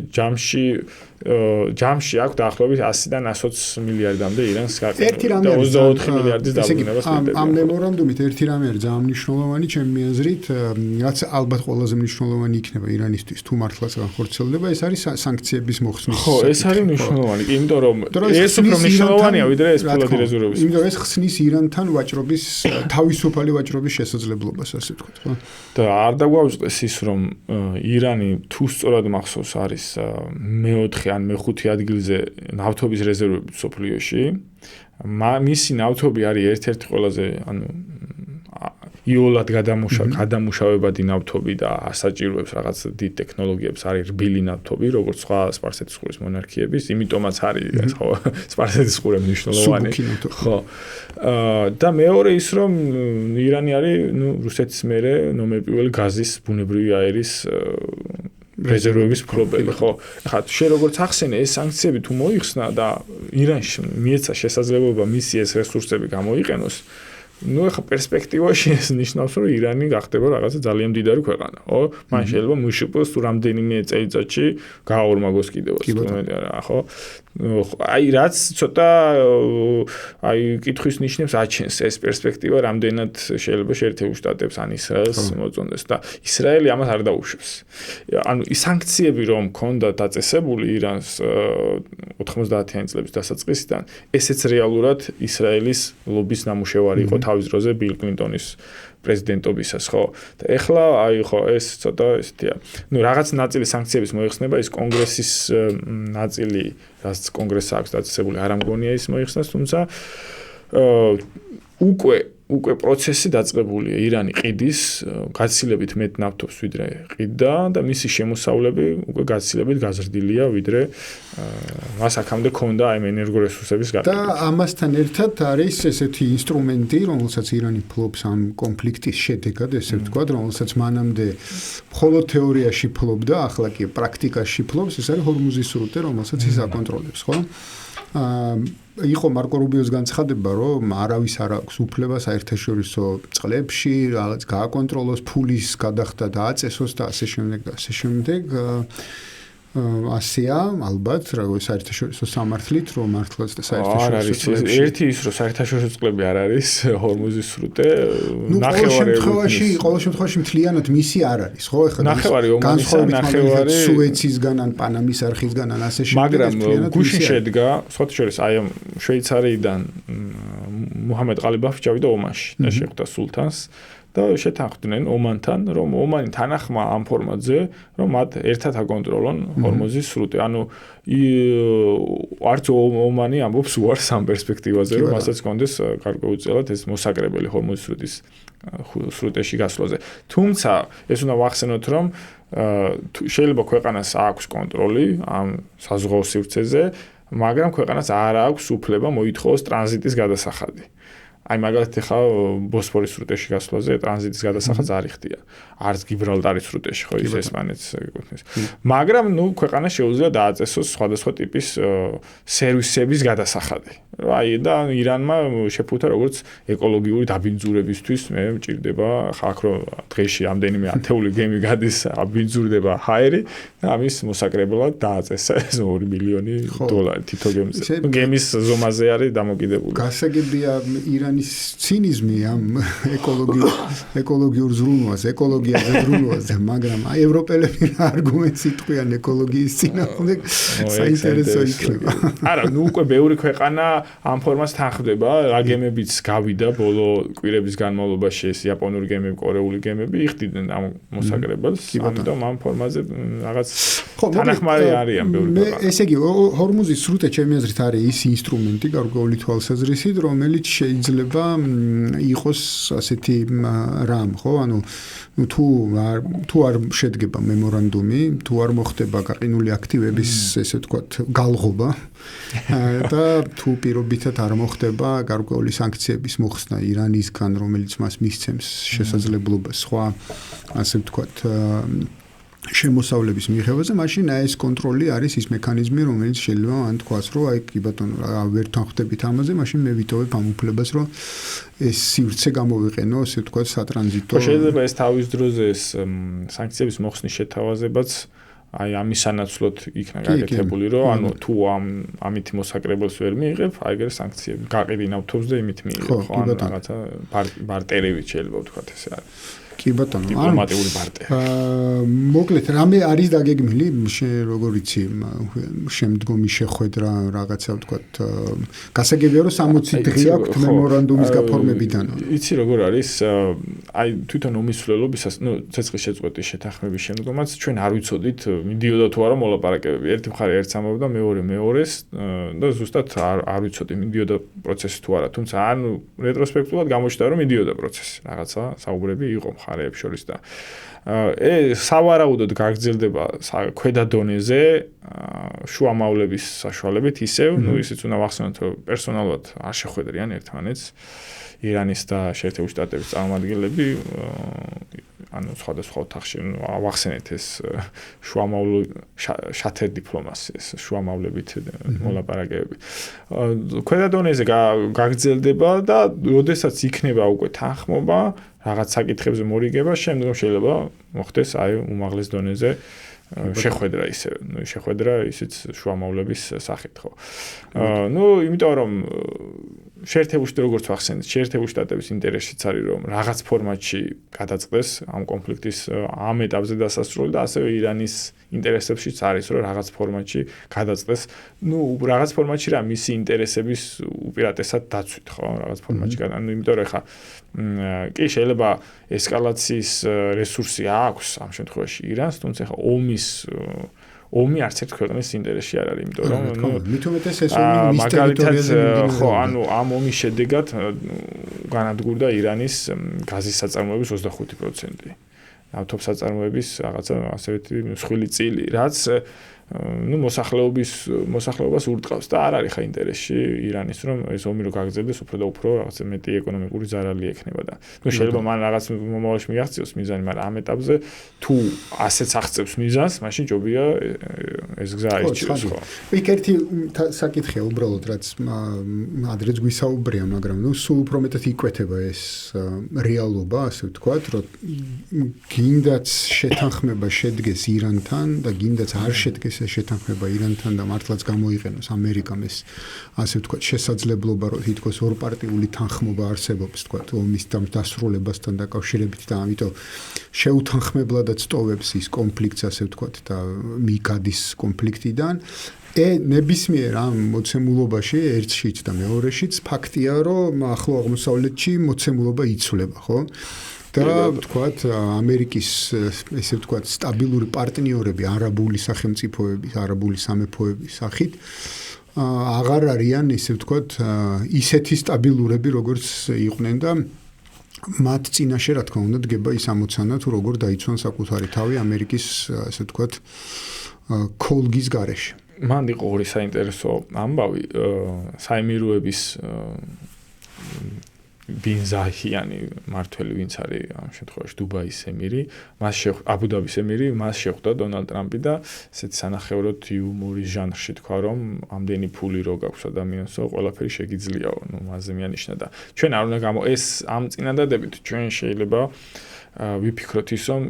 ჯამში აქვს დაახლოებით 100-დან 120 მილიარდამდე ირანს გაყინული და 24 მილიარდის დაუბრუნებას ხდება ამ მემორანდუმით ერთი რამე არის ძალიან მნიშვნელოვანი ჩემი აზრით რაც ალბათ ყველაზე მნიშვნელოვანი იქნება ირანისთვის თუ მართლაც განხორციელდება ეს არის სანქციების მოხსნის ხო ეს არის მნიშვნელოვანი იმიტომ რომ ეს უფრო მნიშვნელოვანია ვიდრე ეს ფულადი რეზერვების იმიტომ ეს ხსნის ირანთან ვაჭრობის თავისუფალი ვაჭრობის შესაძლებლობას ასე ვთქვათ ხო და არ დაგვაუწყდეს ის რომ ირანი თუ სწორად მახსოვს არის მე-4 ან მე-5 ადგილზე ნავთობის რეზერვები მსოფლიოში. მისი ნავთობი არის ერთ-ერთი ყველაზე ანუ იოლად გადამუშავებადი ნავთობი და ასაჭიროებს რაღაც დიდ ტექნოლოგიებს არის რბილი ნავთობი, როგორც სხვა სპარსეთის ყურის მონარქიების, იმიტომაც არის ხო სპარსეთის ყურე მნიშვნელოვანი. ხო. და მეორე ის რომ ირანი არის ნუ რუსეთის მერე ნომერ პირველი გაზის ბუნებრივი აერის რეზერვების მფლობელი, ხო? ახლა შენ როგორც ახსენე, ეს სანქციები თუ მოიხსნა და ირანში მიეცა შესაძლებლობა მისი ეს რესურსები გამოიყენოს, ну ახლა პერსპექტივაში ეს ნიშნავს რომ ირანი გახდება რაღაცა ძალიან მდიდარი ქვეყანა, ხო? მან შეიძლება მუშიპოს თუ რამდენიმე წელიწადში გააორმაგოს კიდევ თუმცა რა, ხო? აი რაც ცოტა აი კითხვის ნიშნებს აჩენს ეს პერსპექტივა რამდენად შეიძლება შეერთებულ შტატებს ან ისრაელს მოწონდეს და ისრაელი ამას არ დაუშვებს. ანუ ის სანქციები რომ ქონდა დაწესებული ირანს 90-იანი წლების დასაწყისიდან, ესეც რეალურად ისრაელის ლობის ნამუშევარი იყო თავის დროზე ბილ კლინტონის პრეზიდენტობისას, ხო? და ეხლა აი ხო ეს ცოტა ესეთია. ნუ რაღაც ნაწილი სანქციების მოიხსნება, ის კონგრესის ნაწილი, რაც კონგრესს აქვს დაწესებული, არ ამგონია ის მოიხსნას, თუმცა უკვე უკვე პროცესი დაწყებულია. ირანი ყიდის გაცილებით მეტ ნავთობს ვიდრე ყიდდა და მისი შემოსავლები უკვე გაცილებით გაზრდილია ვიდრე მას აქამდე ქონდა აი ენერგორესურსების და ამასთან ერთად არის ესეთი ინსტრუმენტი, რომელსაც ირანი ფლობს ამ კონფლიქტის შედეგად, ესე ვთქვათ, რომელსაც მანამდე მხოლოდ თეორიაში ფლობდა, ახლა კი პრაქტიკაში ფლობს, ეს არის ჰორმუზის სრუტე, რომელსაც ის აკონტროლებს, ხო? იყო მარკო რუბიოს განცხადება, რომ არავის არ აქვს უფლება საერთაშორისო წყლებში რაღაც გააკონტროლოს, ფულის გადახდა და აწესოს და ასე შემდეგ და ასე შემდეგ. ასეა, ალბათ, როგორც საერთაშორისო სამართლით, რომ მართლაც და საერთაშორისო წყლებში. ერთი ის, რომ საერთაშორისო წყლები არ არის ჰორმუზის სრუტე, ყოველ შემთხვევაში მთლიანად მისი არ არის, ხო? ეხლა ნახევარი ომანისა, ნახევარი სუეცისგან ან პანამის არხისგან ან ასე შემდეგ. მაგრამ გუშინ შედგა, სხვათა შორის, აი ამ შვეიცარიიდან მუჰამედ ყალიბაფი ჩავიდა ომანში და შეხვდა სულთანს. და შეთანხმდნენ ომანთან, რომ ომანი თანახმა ამ ფორმატზე, რომ მათ ერთად აკონტროლონ ჰორმუზის სრუტე. ანუ არც ომანი ამბობს უარს ამ პერსპექტივაზე, რომ მასაც კონდეს გარკვეულწილად ეს მოსაკრებელი ჰორმუზის სრუტეში გასვლაზე. თუმცა ეს უნდა ვახსენოთ, რომ შეიძლება ქვეყანას აქვს კონტროლი ამ საზღვაო სივრცეზე, მაგრამ ქვეყანას არ აქვს უფლება მოითხოვოს ტრანზიტის გადასახადი. აი მაგალითად ხა ბოსფორის სრუტეში გასვლაზე ტრანზიტის გადასახადს არ იხდია. არც გიბრალტარის სრუტეში ხო ის ესპანეთს ეკუთვნის. მაგრამ ქვეყანა შეუძლია დააწესოს სხვადასხვა ტიპის სერვისების გადასახადი. აი და ირანმა შეფუთა როგორც ეკოლოგიური დაბინძურებისთვის მე მჭირდება ხა აქ რომ დღეში ამდენიმე ათეული გემი გადის აბინძურდება ჰაერი და ამის მოსაკრებლად დააწესა 2 მილიონი დოლარი თითო გემზე. გემის ზომაზე არის დამოკიდებული. გასაგებია ირანის ცინიზმი ამ ეკოლოგიურ ზრუნვას, ეკოლოგიაზე ზრუნვაზე, მაგრამ აი ევროპელები არგუმენტს იტყვიან ეკოლოგიის წინააღმდეგ, საინტერესო იქნება. არა, უკვე ბევრი ქვეყანა ამ ფორმას თანხმდება, რა გემებიც გავიდა ბოლო კვირების განმავლობაში ეს იაპონური გემები, კორეული გემები იხდიდნენ ამ მოსაკრებელს, ამიტომ ამ ფორმაზე რაღაც თანახმარი არიან ბევრი ქვეყანა. ესე იგი, ჰორმუზის სრუტე ჩემი აზრით არის ის ინსტრუმენტი გარკვეული თვალსაზრისით, რომელიც შეიძლება იყოს ასეთი რამ, ხო? ანუ თუ არ შედგება მემორანდუმი, თუ არ მოხდება გაყინული აქტივების, ესე ვთქვათ, გალღობა და თუ პირობითად არ მოხდება გარკვეული სანქციების მოხსნა ირანისგან, რომელიც მას მისცემს შესაძლებლობას სხვა, ასე ვთქვათ, შემოსავლების მიღებაზე, მაშინ ეს კონტროლი არის ის მექანიზმი, რომელიც შეიძლება ან თქვას, რომ აი კი ბატონო, ვერ თანხმდებით ამაზე, მაშინ მე ვიტოვებ ამ უფლებას, რომ ეს სივრცე გამოვიყენო, ასე ვთქვათ, სატრანზიტო. შეიძლება ეს თავის დროზე ეს სანქციების მოხსნის შეთავაზებაც აი ამის სანაცვლოდ იქნა გაკეთებული, რომ ანუ თუ ამით მოსაკრებელს ვერ მიიღებ, აი ეგრე სანქციები გაყიდი ნავთობს და იმით მიიღებ, ხო, ან რაღაცა ბარტერებით შეიძლება ვთქვათ ესე არის. კი ბატონო, დიპლომატიური ბარტერი. მოკლედ, რამე არის დაგეგმილი, როგორ იცი, შემდგომი შეხვედრა, რაღაცა ვთქვათ, გასაგებია რომ 60 დღე აქვს მემორანდუმის გაფორმებიდან. იცი როგორ არის, აი თვითონ ომისვლელობისას, ცეცხლის შეწყვეტის შეთანხმების შემდგომაც ჩვენ არ ვიცოდით, მიდიოდა თუ არა მოლაპარაკებები. ერთი მხარე ერთს ამბობდა, მეორე მეორეს და ზუსტად არ ვიცოდი, მიდიოდა პროცესი თუ არა. თუმცა ან რეტროსპექტულად გამოჩნდა, რომ მიდიოდა პროცესი. რაღაცა საუბრები იყო მხარეებს შორის და სავარაუდოდ გაგრძელდება ქვედა დონეზე შუამავლების საშუალებით ისევ, ისიც უნდა ვახსენოთ, რომ პერსონალურად არ შეხვედრიან ერთმანეთს ირანის და შეერთებული შტატების წარმომადგენლები, ანუ სხვადასხვა ოთახში ვახსენეთ ეს შუამავლო შათერ დიპლომასია, შუამავლებით მოლაპარაკებები. ქვედა დონეზე გაგრძელდება და როდესაც იქნება უკვე თანხმობა რაღაც საკითხებზე მორიგება, შემდგომ შეიძლება მოხდეს აი უმაღლეს დონეზე შეხვედრა ისე, შეხვედრა ისიც შუამავლების სახით, ხო. იმიტომ რომ შეერთებული შტატები როგორც ვახსენეთ, შეერთებული შტატების ინტერესიც არის რომ რაღაც ფორმატში გადაწყდეს ამ კონფლიქტის ამ ეტაპზე დასასრული და ასევე ირანის ინტერესებშიც არის რომ რაღაც ფორმატში გადაწყდეს, რაღაც ფორმატში რა მისი ინტერესების უპირატესად დაცვით, ხო, რაღაც ფორმატში, იმიტომ რომ ხა კი შეიძლება ესკალაციის რესურსი აქვს ამ შემთხვევაში ირანს, თუმცა ხა ომი არც ერთ ქვეყნის ინტერესში არ არის, იმიტომ რომ მით უმეტეს ეს ომი მის ტერიტორიაზე მიმდინარეობდა. ხო, ანუ ამ ომის შედეგად განადგურდა ირანის გაზის საწარმოების 25%. ნავთობსაწარმოების რაღაცა ასეთი მსხვილი წილი, რაც მოსახლეობას ურტყავს და არ არის ხა ინტერესში ირანის რომ ეს ომი რო გაგრძელდეს უფრო და უფრო რაღაცა მეტი ეკონომიკური ზარალი ექნება და შეიძლება მან რაღაც მომავალში მიაღწიოს მიზანი, მაგრამ ამ ეტაპზე თუ ასეც აღწევს მიზანს, მაშინ ჯობია ეს გზა აირჩიოს ხო. იქ ერთი საკითხია უბრალოდ რაც ადრეც გვისაუბრია, მაგრამ სულ უფრო მეტად იკვეთება ეს რეალობა, ასე ვთქვათ, რომ გინდაც შეთანხმება შედგეს ირანთან და გინდაც არ შედგეს შეთანხმება ირანთან და მართლაც გამოიყენოს ამერიკამ ეს ასე ვთქვათ შესაძლებლობა რომ თითქოს ორპარტიული თანხმობა არსებობს ვთქვათ ომის დასრულებასთან დაკავშირებით და ამიტომ შეუთანხმებლადაც ტოვებს ის კონფლიქტს ასე ვთქვათ და მიგადის კონფლიქტიდან ნებისმიერ ამ მოცემულობაში ერთშიც და მეორეშიც ფაქტია რომ ახლო აღმოსავლეთში მოცემულობა იცვლება ხო და ვთქვათ ამერიკის ესე ვთქვათ სტაბილური პარტნიორები არაბული სახელმწიფოების, არაბული სამეფოების სახით აღარ არიან ესე ვთქვათ ისეთი სტაბილურები როგორც იყვნენ და მათ წინაშე რა თქმა უნდა დგება ის ამოცანა თუ როგორ დაიცვან საკუთარი თავი ამერიკის ასე ვთქვათ კოლგის გარეშე. მან იყო ორი საინტერესო ამბავი საემიროების ბინ ზაჰიანი მართველი ვინც არის ამ შემთხვევაში დუბაის ემირი, აბუ-დაბის ემირი, მას შეხვდა დონალდ ტრამპი და ესეთი სანახევროდ იუმორის ჟანრში თქვა რომ ამდენი ფული რო გაქვს ადამიანსო, ყველაფერი შეგიძლიაო, მასზე მიანიშნა და ჩვენ არ უნდა ეს ამ წინადადებით ჩვენ შეიძლება ვიფიქროთ ის რომ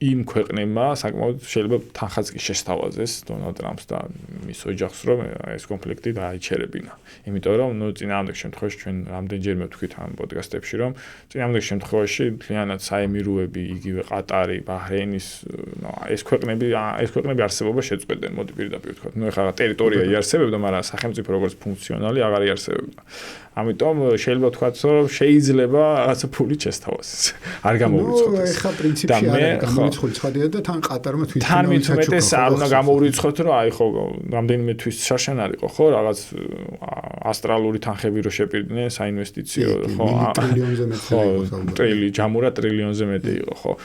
იმ ქვეყნებმა საკმაოდ შეიძლება თანხაც კი შესთავაზეს დონალდ ტრამპს და მის ოჯახს რომ ეს კონფლიქტი დაიჩერებინა. იმიტომ რომ წინააღმდეგ შემთხვევაში ჩვენ რამდენჯერმე ვთქვით ამ პოდკასტებში რომ წინააღმდეგ შემთხვევაში მთლიანად საემიროები, იგივე ყატარი, ბაჰრეინის ეს ქვეყნები არსებობა შეწყვეტენ, მოდი პირდაპირ ვთქვათ. ეხლა ტერიტორია იარსებებდა, მაგრამ სახელმწიფო როგორც ფუნქციონალი აღარ იარსებებდა. ამიტომ შეიძლება ვთქვათ რომ შეიძლება რაღაცა ფული შესთავაზეს. არ გამოურიცხოთ. ეხლა პრინციპში არ გამოურიცხოთ ცხადია და თან ყატარმა თვითონ თან მithumetes არ უნდა გამოურიცხოთ რომ აი ხო რამდენიმე თვის შარშან არისო ხო რაღაც ასტრალური თანხები რო შეპირდნენ საინვესტიციო ხო ტრილიონზე მეტი იყო ტრილიონზე მეტი იყო ხო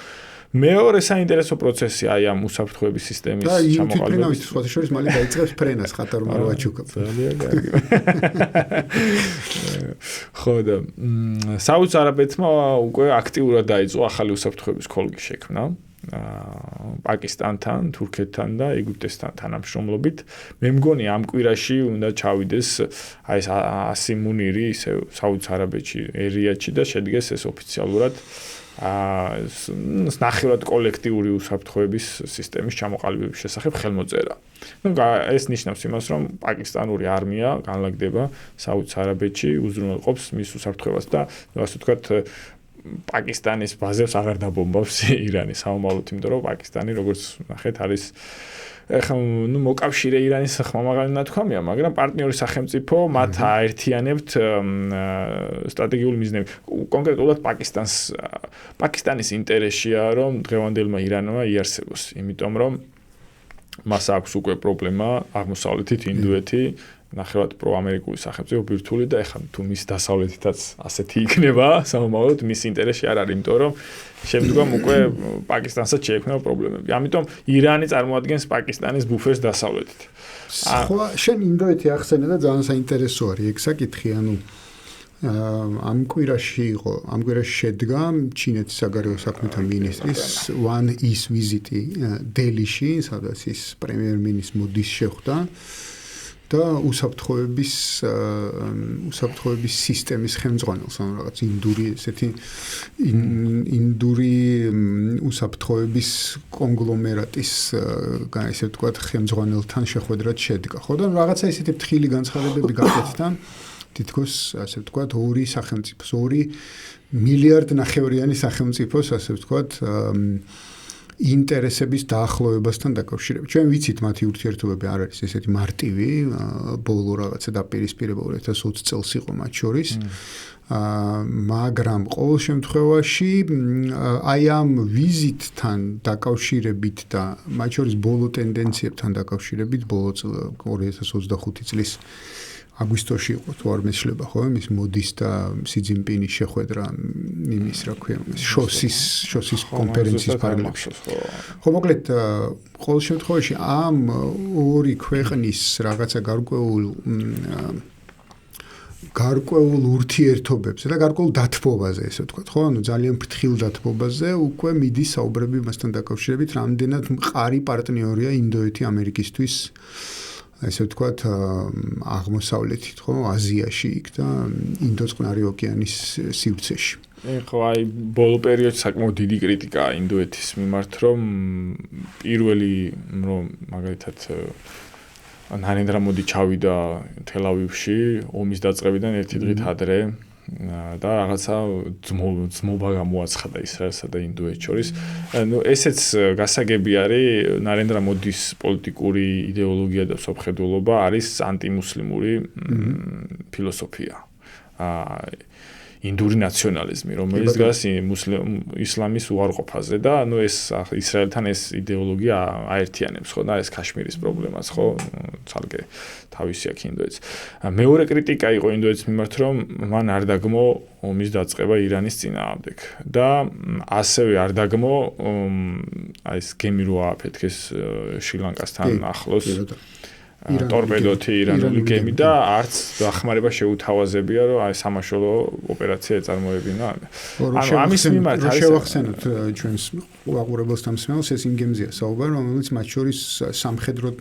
მეორე საინტერესო პროცესი აი ამ უსაფრთხოების სისტემის ჩამოყალიბების სხვა შორის მალე დაიწყებს ფრენას ხატარმა რო აჩუქებს. ძალიან კარგი. ხო და საუდის არაბეთმა უკვე აქტიურად დაიწყო ახალი უსაფრთხოების კოლგის შექმნა. პაკისტანთან, თურქეთთან და ეგვიპტესთან თანამშრომლობით. მე მგონი ამ კვირაში უნდა ჩავიდეს აი ეს 100 მუნირი ისე საუდის არაბეთში, ერიადში და შედგეს ეს ოფიციალურად ნახევრად კოლექტიური უსაფრთხოების სისტემის ჩამოყალიბების შესახებ ხელმოწერა. ეს ნიშნავს იმას, რომ პაკისტანური არმია განლაგდება საუდის არაბეთში, უზრუნველყოფს მის უსაფრთხოებას და ასე ვთქვათ პაკისტანის ბაზებს აღარ დაბომბავს ირანი საომალოდ, იმიტომ რომ პაკისტანი როგორც ნახეთ არის ეხლა მოკავშირე ირანის ხმამაღალი ნათქვამია, მაგრამ პარტნიორი სახელმწიფო მათ აერთიანებთ სტრატეგიული მიზნები. კონკრეტულად პაკისტანის ინტერესია, რომ დღევანდელმა ირანმა იარსებოს, იმიტომ რომ მას აქვს უკვე პრობლემა აღმოსავლეთით ინდოეთი ნახევრად პროამერიკული სახელმწიფო ბირთვული და ეხლა თუ მის დასავლეთითაც ასეთი იქნება, საომალოდ მის ინტერესში არ არის, იმიტომ რომ შემდგომ უკვე პაკისტანსაც შეექმნება პრობლემები. ამიტომ ირანი წარმოადგენს პაკისტანის ბუფერს დასავლეთით. სხვა შენ ინდოეთი ახსენე და ძალიან საინტერესო არის ეგ საკითხი, ანუ ამ კვირაში შედგა ჩინეთის საგარეო საქმეთა მინისტრის one is ვიზიტი დელიში, სადაც ის პრემიერ-მინისტრის მოდის შეხვდა. და უსაფრთხოების სისტემის ხელმძღვანელს, ანუ რაღაც ინდური უსაფრთხოების კონგლომერატის, ესე ვთქვათ, ხელმძღვანელთან შეხვედრად შედგა. ხო და რაღაცა ისეთი ფრთხილი განცხადებები გაკეთდა, თითქოს ასე ვთქვათ, ორი სახელმწიფოს, 2 მილიარდ ნახევრიანი სახელმწიფოს, ასე ვთქვათ, ინტერესების დაახლოებასთან დაკავშირებით. ჩვენ ვიცით მათი ურთიერთობები არ არის ესეთი მარტივი, ბოლო რაღაცა დაპირისპირება 2020 წელს იყო მათ შორის. მაგრამ ყოველ შემთხვევაში აი ამ ვიზიტთან დაკავშირებით და მათ შორის ბოლო ტენდენციებთან დაკავშირებით ბოლო 2025 წლის აგვისტოში იყო თუ არ მეცლება ხო ის მოდის და სი ძინპინის შეხვედრა იმის რა ქვია შოსის კონფერენციის პარალელში ხო მოკლედ ყოველ შემთხვევაში ამ ორი ქვეყნის რაღაცა გარკვეულ ურთიერთობებზე და გარკვეულ დათბობაზე ესე ვთქვათ ხო ანუ ძალიან ფრთხილ დათბობაზე უკვე მიდის საუბრები მასთან დაკავშირებით რამდენად მყარი პარტნიორია ინდოეთი ამერიკისთვის ესე ვთქვათ აღმოსავლეთით ხო აზიაში იქ და ინდოს წყნარი ოკეანის სივრცეში ხო აი ბოლო პერიოდში საკმაოდ დიდი კრიტიკაა ინდოეთის მიმართ რომ პირველი რომ მაგალითად ნარენდრა მოდი ჩავიდა თელ-ავივში ომის დაწყებიდან ერთი დღით ადრე და რაღაცა ძმობა გამოაცხადა ისრაელსა და ინდოეთს შორის. ნუ ესეც გასაგები არის ნარენდრა მოდის პოლიტიკური იდეოლოგია და სოფხედულობა არის ანტიმუსლიმური ფილოსოფია. ინდური ნაციონალიზმი, რომელიც დგას ისლამის უარყოფაზე და ნუ ეს ისრაელთან ეს იდეოლოგია აერთიანებს ხო და ეს ქაშმირის პრობლემას ხო ცალკე თავისი აქ ინდოეთს. მეორე კრიტიკა იყო ინდოეთის მიმართ რომ მან არ დაგმო ომის დაწყება ირანის წინააღმდეგ და ასევე არ დაგმო აი ეს გემი რო ააფეთქეს შრი-ლანკასთან ახლოს ტორპედოთი ირანული გემი და არც დახმარება შეუთავაზებია რომ აი სამაშველო ოპერაცია ეწარმოებინა. ანუ ამის მიმართ არის შევახსენოთ ჩვენს უყურებელს თამსმელს ეს იმ გემზეა საუბარი რომელიც მათ შორის სამხედრო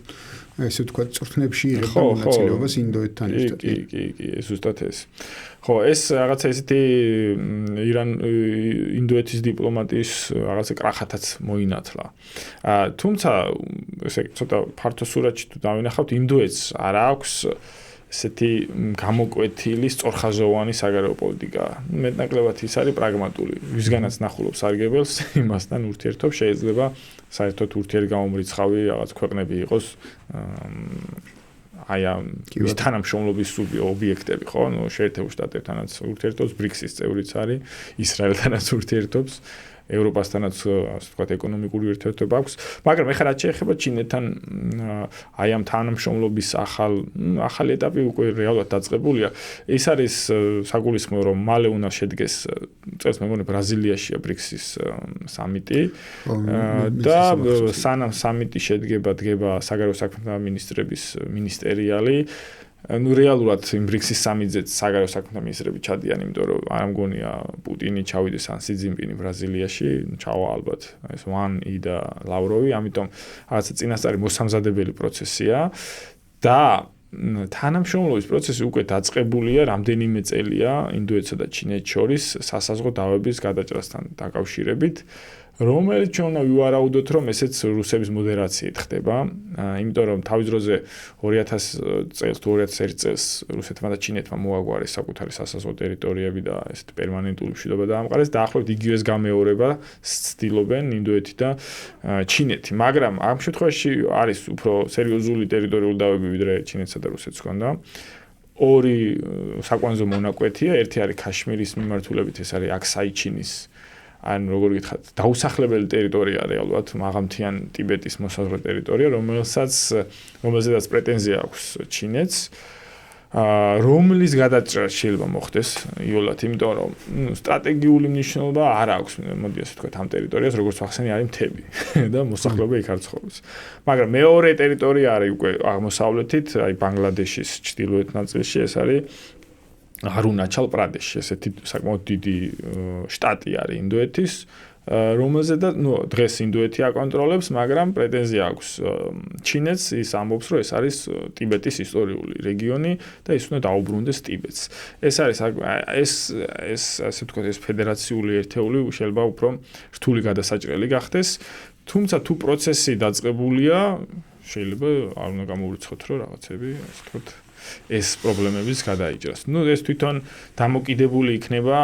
ესე ვთქვათ წვრთნებში იღებდა მონაწილეობას ინდოეთთან ერთად. კი, ზუსტად ეს. ხო, ეს რაღაცა ესეთი ინდოეთის დიპლომატიის რაღაცა კრახათაც მოინათლა. თუმცა ესე ცოტა ფართო სურათში თუ დავინახავთ, ინდოეთს არ აქვს ესეთი გამოკვეთილი სწორხაზოვანი საგარეო პოლიტიკა. მეტნაკლებად ის არის პრაგმატული. ვისგანაც ნახულობს სარგებელს, იმასთან ურთიერთობს, შეიძლება საერთოდ ურთიერთგამომრიცხავი რაღაც ქვეყნები იყოს აი ამ ის თანამშრომლობის ობიექტები, ხო? ნუ შეერთებულ შტატებთანაც ურთიერთობს, ბრიქსის წევრიც არის, ისრაელთანაც ურთიერთობს, ევროპასთანაც ასე ვთქვათ ეკონომიკური ურთიერთობა აქვს, მაგრამ ეხლა რაც შეეხება ჩინეთთან აი ამ თანამშრომლობის ახალი ეტაპი უკვე რეალურად დაწყებულია. ეს არის საგულისხმო რომ მალე უნდა შედგეს წელს მე მგონი ბრაზილიაშია ბრიქსის სამიტი და სანამ სამიტი შედგება საგარეო საქმეთა მინისტრების მინისტერიალი ნუ რეალურად იმ ბრიქსის სამიტზეც საგარეო საქმეთა მინისტრები ჩადიან, იმიტომ რომ არ მგონია პუტინი ჩავიდეს ან სი ძინპინი ბრაზილიაში, ჩავა ალბათ ეს ვან ი და ლავროვი, ამიტომ რაღაცა წინასწარი მოსამზადებელი პროცესია და თანამშრომლობის პროცესი უკვე დაწყებულია რამდენიმე წელია ინდოეთსა და ჩინეთს შორის სასაზღვრო დავების გადაჭრასთან დაკავშირებით. რომელიც ჩვენ უნდა ვივარაუდოთ, რომ ესეც რუსების მოდერაციით ხდება, იმიტომ რომ თავის დროზე 2000 წელს თუ 2001 წელს რუსეთმა და ჩინეთმა მოაგვარეს საკუთარი სასაზღვრო ტერიტორიები და ესეთ პერმანენტული მშვიდობა დაამყარეს, დაახლოებით იგივეს გამეორება ცდილობენ ინდოეთი და ჩინეთი, მაგრამ ამ შემთხვევაში არის უფრო სერიოზული ტერიტორიული დავები ვიდრე ჩინეთსა და რუსეთს ჰქონდა. ორი საკვანძო მონაკვეთია, ერთი არის ქაშმირის მიმართულებით, ეს არის აქსაიჩინის ან როგორ გითხრათ, დაუსახლებელი ტერიტორია რეალურად, მაღალმთიან ტიბეტის მოსაზღვრე ტერიტორია, რომელზედაც პრეტენზია აქვს ჩინეთს, რომლის გადაჭრა შეიძლება მოხდეს იოლად, იმიტომ რომ სტრატეგიული მნიშვნელობა არ აქვს, მოდი ასე ვთქვათ, ამ ტერიტორიას, როგორც ახსენე არის მთები და მოსახლეობა იქ არ ცხოვრობს. მაგრამ მეორე ტერიტორია არის უკვე აღმოსავლეთით, აი ბანგლადეშის ჩრდილოეთ ნაწილში, ეს არის არუნაჩალ პრადეში, ესეთი საკმაოდ დიდი შტატი არის ინდოეთის, რომელზედაც დღეს ინდოეთი აკონტროლებს, მაგრამ პრეტენზია აქვს ჩინეთს, ის ამბობს, რომ ეს არის ტიბეტის ისტორიული რეგიონი და ის უნდა დაუბრუნდეს ტიბეტს. ეს არის ეს ასე ვთქვათ, ეს ფედერაციული ერთეული შეიძლება უფრო რთული გადასაჭრელი გახდეს, თუმცა თუ პროცესი დაწყებულია, შეიძლება არ უნდა გამოვრიცხოთ, რომ რაღაცები, ასე ვთქვათ, ეს პრობლემების გადაიჭრას. ეს თვითონ დამოკიდებული იქნება,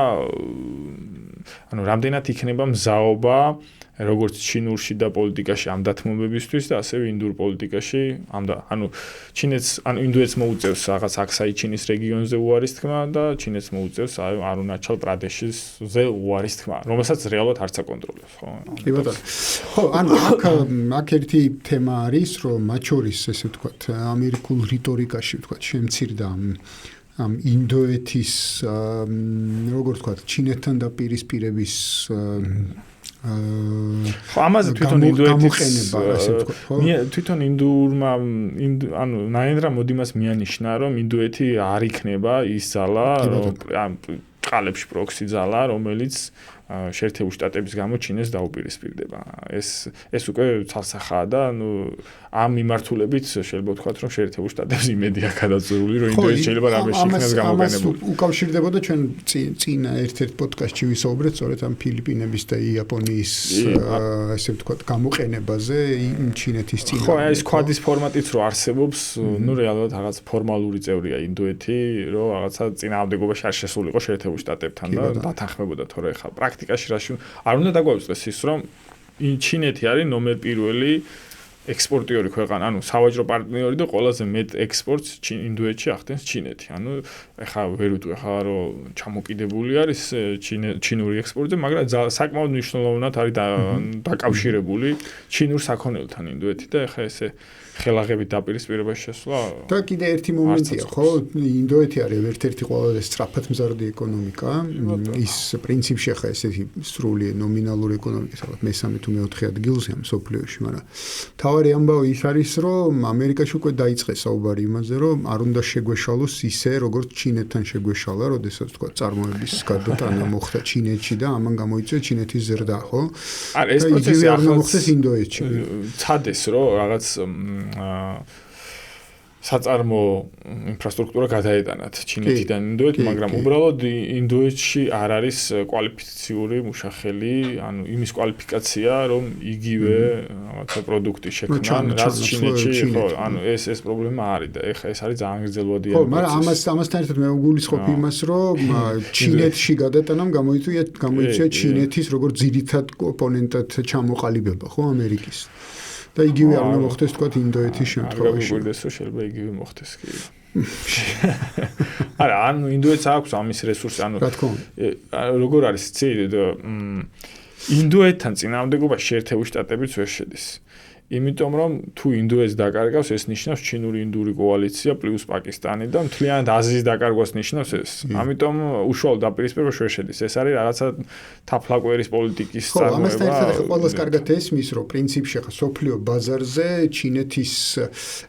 რამდენად იქნება მზაობა როგორც ჩინურში და პოლიტიკაში ამ დათმობებისთვის და ასევე ინდურ პოლიტიკაში ინდოეთს მოუწევს რაღაც აქსაი ჩინის რეგიონზე უარის თქმა და ჩინეთს მოუწევს არუნაჩალ პრადეშზე უარის თქმა, რომელსაც რეალურად არც აკონტროლებს, ხო? კი ბატონო. ხო, აქ ერთი თემა არის, რომ მათ შორის ესე ვთქვათ, ამერიკულ რიტორიკაში ვთქვათ, შემცირდა ამ ინდოეთის როგორ ვთქვათ, ჩინეთთან დაპირისპირების ამაზე თვითონ ინდოეთის თვითონ ინდურმა ნაინდრა მოდიმას მიანიშნა, რომ ინდოეთი არ იქნება ის ძალა, ყალებში პროქსი ძალა, რომელიც შეერთებული შტატების გამო ჩინეთს დაუპირისპირდება. ეს უკვე ცალსახაა და ამ მიმართულებით შეიძლება ვთქვათ, რომ შეერთებული შტატების იმედი აქვს გადაწყვეტილი, რომ ინდოეთი შეიძლება რამეში იქნას გამოყენებული. უკავშირდებოდა ჩვენ წინა ერთ-ერთ პოდკასტში ვისაუბრეთ სწორედ ამ ფილიპინების და იაპონიის ესე ვთქვათ გამოყენებაზე ჩინეთის წინა. ხო, ეს კვადის ფორმატიც რო არსებობს, რეალურად რაღაც ფორმალური წევრია ინდოეთი, რომ რაღაცა წინააღმდეგობაში არ შესულიყო შეერთებული შტატებთან და დათანხმებოდა თორე ხა პრაქტიკაში რაში არ უნდა დაგვაუწყდეს ის, რომ ჩინეთი არის ნომერ პირველი ექსპორტიორი ქვეყანა, სავაჭრო პარტნიორი და ყველაზე მეტ ექსპორტს ინდოეთში ახდენს ჩინეთი. ეხლა ვერ ვიტყვი ხა რომ ჩამოკიდებული არის ჩინური ექსპორტზე, მაგრამ საკმაოდ მნიშვნელოვნად არის დაკავშირებული ჩინურ საქონელთან ინდოეთი და ეხლა ესე ხელაღებით დაპირისპირებაში შესვლა. და კიდე ერთი მომენტია, ხო, ინდოეთი არის ერთ-ერთი ყველაზე სწრაფად მზარდი ეკონომიკა. ის პრინციპში ახლა ესეთი სრული ნომინალური ეკონომიკა, სადაც მესამე თუ მეოთხე ადგილზეა მსოფლიოში, მაგრამ თავარი ამბავი ის არის, რომ ამერიკაში უკვე დაიწყეს საუბარი იმაზე, რომ არ უნდა შეგვეშალოს ისე, როგორც ჩინეთთან შეგვეშალა, როდესაც თქვა წარმოების გადატანა მოხდა ჩინეთში და ამან გამოიწვია ჩინეთის ზრდა, ხო? ეს პროცესი არ მოხდეს ინდოეთში. ცადეს, რომ რაღაც საწარმო ინფრასტრუქტურა გადაეტანათ ჩინეთიდან ინდოეთს, მაგრამ უბრალოდ ინდოეთში არ არის კვალიფიციური მუშახელი, იმის კვალიფიკაცია, რომ იგივე რაღაცა პროდუქტი შექმნან, რაც ჩინეთში, ხო, ეს პრობლემა არის და ეხლა ეს არის ძალიან გრძელვადიანი. ხო, მაგრამ ამასთან ერთად მე ვგულისხმობ იმას, რომ ჩინეთში გადატანამ გამოიწვია ჩინეთის როგორც ძირითად კომპონენტად ჩამოყალიბება, ხო, ამერიკის. და იგივე არ უნდა მოხდეს თქვათ ინდოეთის შემთხვევაში. არ გვიგვირდეს, რომ შეიძლება იგივე მოხდეს კი. არა, ინდოეთს აქვს ამის რესურსი, რა თქმა უნდა. როგორ არის ცი ინდოეთთან წინააღმდეგობაში შეერთებული შტატებიც ვერ შედის. იმიტომ რომ თუ ინდოეთს დაკარგავს, ეს ნიშნავს ჩინური-ინდური კოალიცია პლუს პაკისტანი და მთლიანად აზიის დაკარგვას ნიშნავს ეს. ამიტომ უშუალო დაპირისპირება ვერ შედის. ეს არის რაღაცა თაფლაკვერის პოლიტიკის წარმოება. ხო, ამასთან ერთად ყველას კარგად ესმის, რომ პრინციპში ხა სოფლიო ბაზარზე ჩინეთის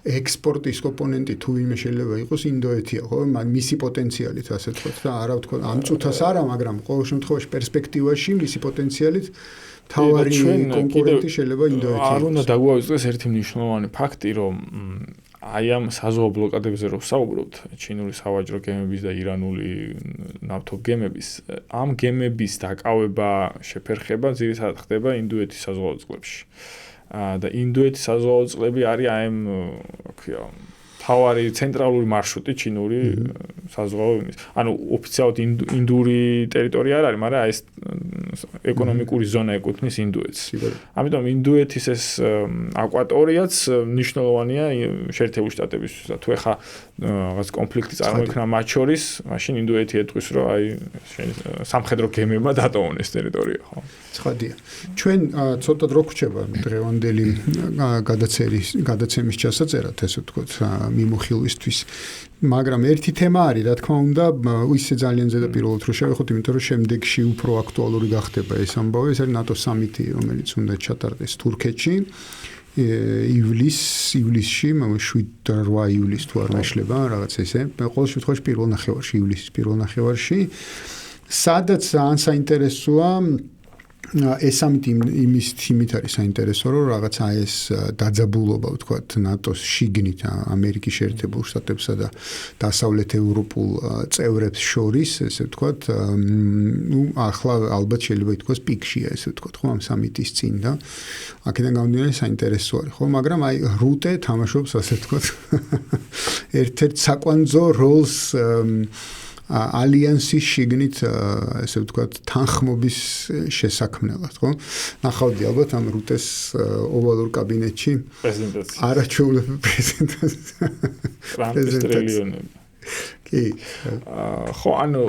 ექსპორტის კომპონენტი თუ ვინმე შეიძლება იყოს ინდოეთია, ხო? მისი პოტენციალით ასე ვთქვათ და არა ვთქვათ ამ წუთას არა, მაგრამ ყოველ შემთხვევაში პერსპექტივაში მისი პოტენციალით თავარი კონკურენტი შეიძლება ინდოეთი იყოს. არ უნდა დაგვაუწყდეს ერთი მნიშვნელოვანი ფაქტი, რომ აი ამ საზღვაო ბლოკადებზე რო ვსაუბრობთ, ჩინური სავაჭრო გემების და ირანული ნავთობგემების, ამ გემების დაკავება, შეფერხება ძირითადად ხდება ინდოეთის საზღვაო წყლებში. და ინდოეთის საზღვაო წყლები არის აი ამ, ქვია, თავარი ცენტრალური მარშრუტი ჩინური საზღვაო იმის. ოფიციალურად ინდური ტერიტორია არ არის, მაგრამ ეს ეკონომიკური ზონა ეკუთვნის ინდოეთს. ამიტომ ინდოეთის ეს აკვატორიაც მნიშვნელოვანია შეერთებული შტატებისთვის. თუ ეხა რაღაც კონფლიქტი წარმოიქმნა მათ შორის, მაშინ ინდოეთი ეტყვის, რომ აი სამხედრო გემებმა დატოვონ ეს ტერიტორია, ხო? ცხადია. ჩვენ ცოტა დრო გვრჩება დღევანდელი გადაცემის ჩასაწერად, ესე ვთქვათ, მიმოხილვისთვის. მაგრამ ერთი თემა არის, რა თქმა უნდა, ისე ძალიან ზედაპირულად რომ შევეხოთ, იმიტომ რომ შემდეგში უფრო აქტუალური გახდება ეს ამბავი, ეს არის ნატო სამიტი, რომელიც უნდა ჩატარდეს თურქეთში. ივლისში, 7-8 ივლისს თუ არ მეშლება, რაღაც ესე. ყოველ შემთხვევაში პირველ ნახევარში, ივლისის პირველ ნახევარში, სადაც ძალიან საინტერესოა ეს სამით იმით არის საინტერესო, რომ რაღაცა ეს დაძაბულობა, ვთქვათ, ნატოს შიგნით ამერიკის შეერთებულ შტატებსა და დასავლეთ ევროპულ წევრებს შორის, ესე ვთქვათ, ახლა ალბათ შეიძლება ითქვას პიკშია, ესე ვთქვათ, ხო, ამ სამიტის წინ და აქედან გამომდინარე საინტერესო არის, ხო, მაგრამ აი რუტე თამაშობს, ასე ვთქვათ, ერთ-ერთ საკვანძო როლს ალიანსის შიგნით ესე ვთქვათ თანხმობის შესაქმნელად, ხო? ნახავდი ალბათ ამ რუტეს ოვალურ კაბინეტში პრეზიდენტს. არაჩვეულებრივ პრეზიდენტს. ტრამპის კი. ხო, ანუ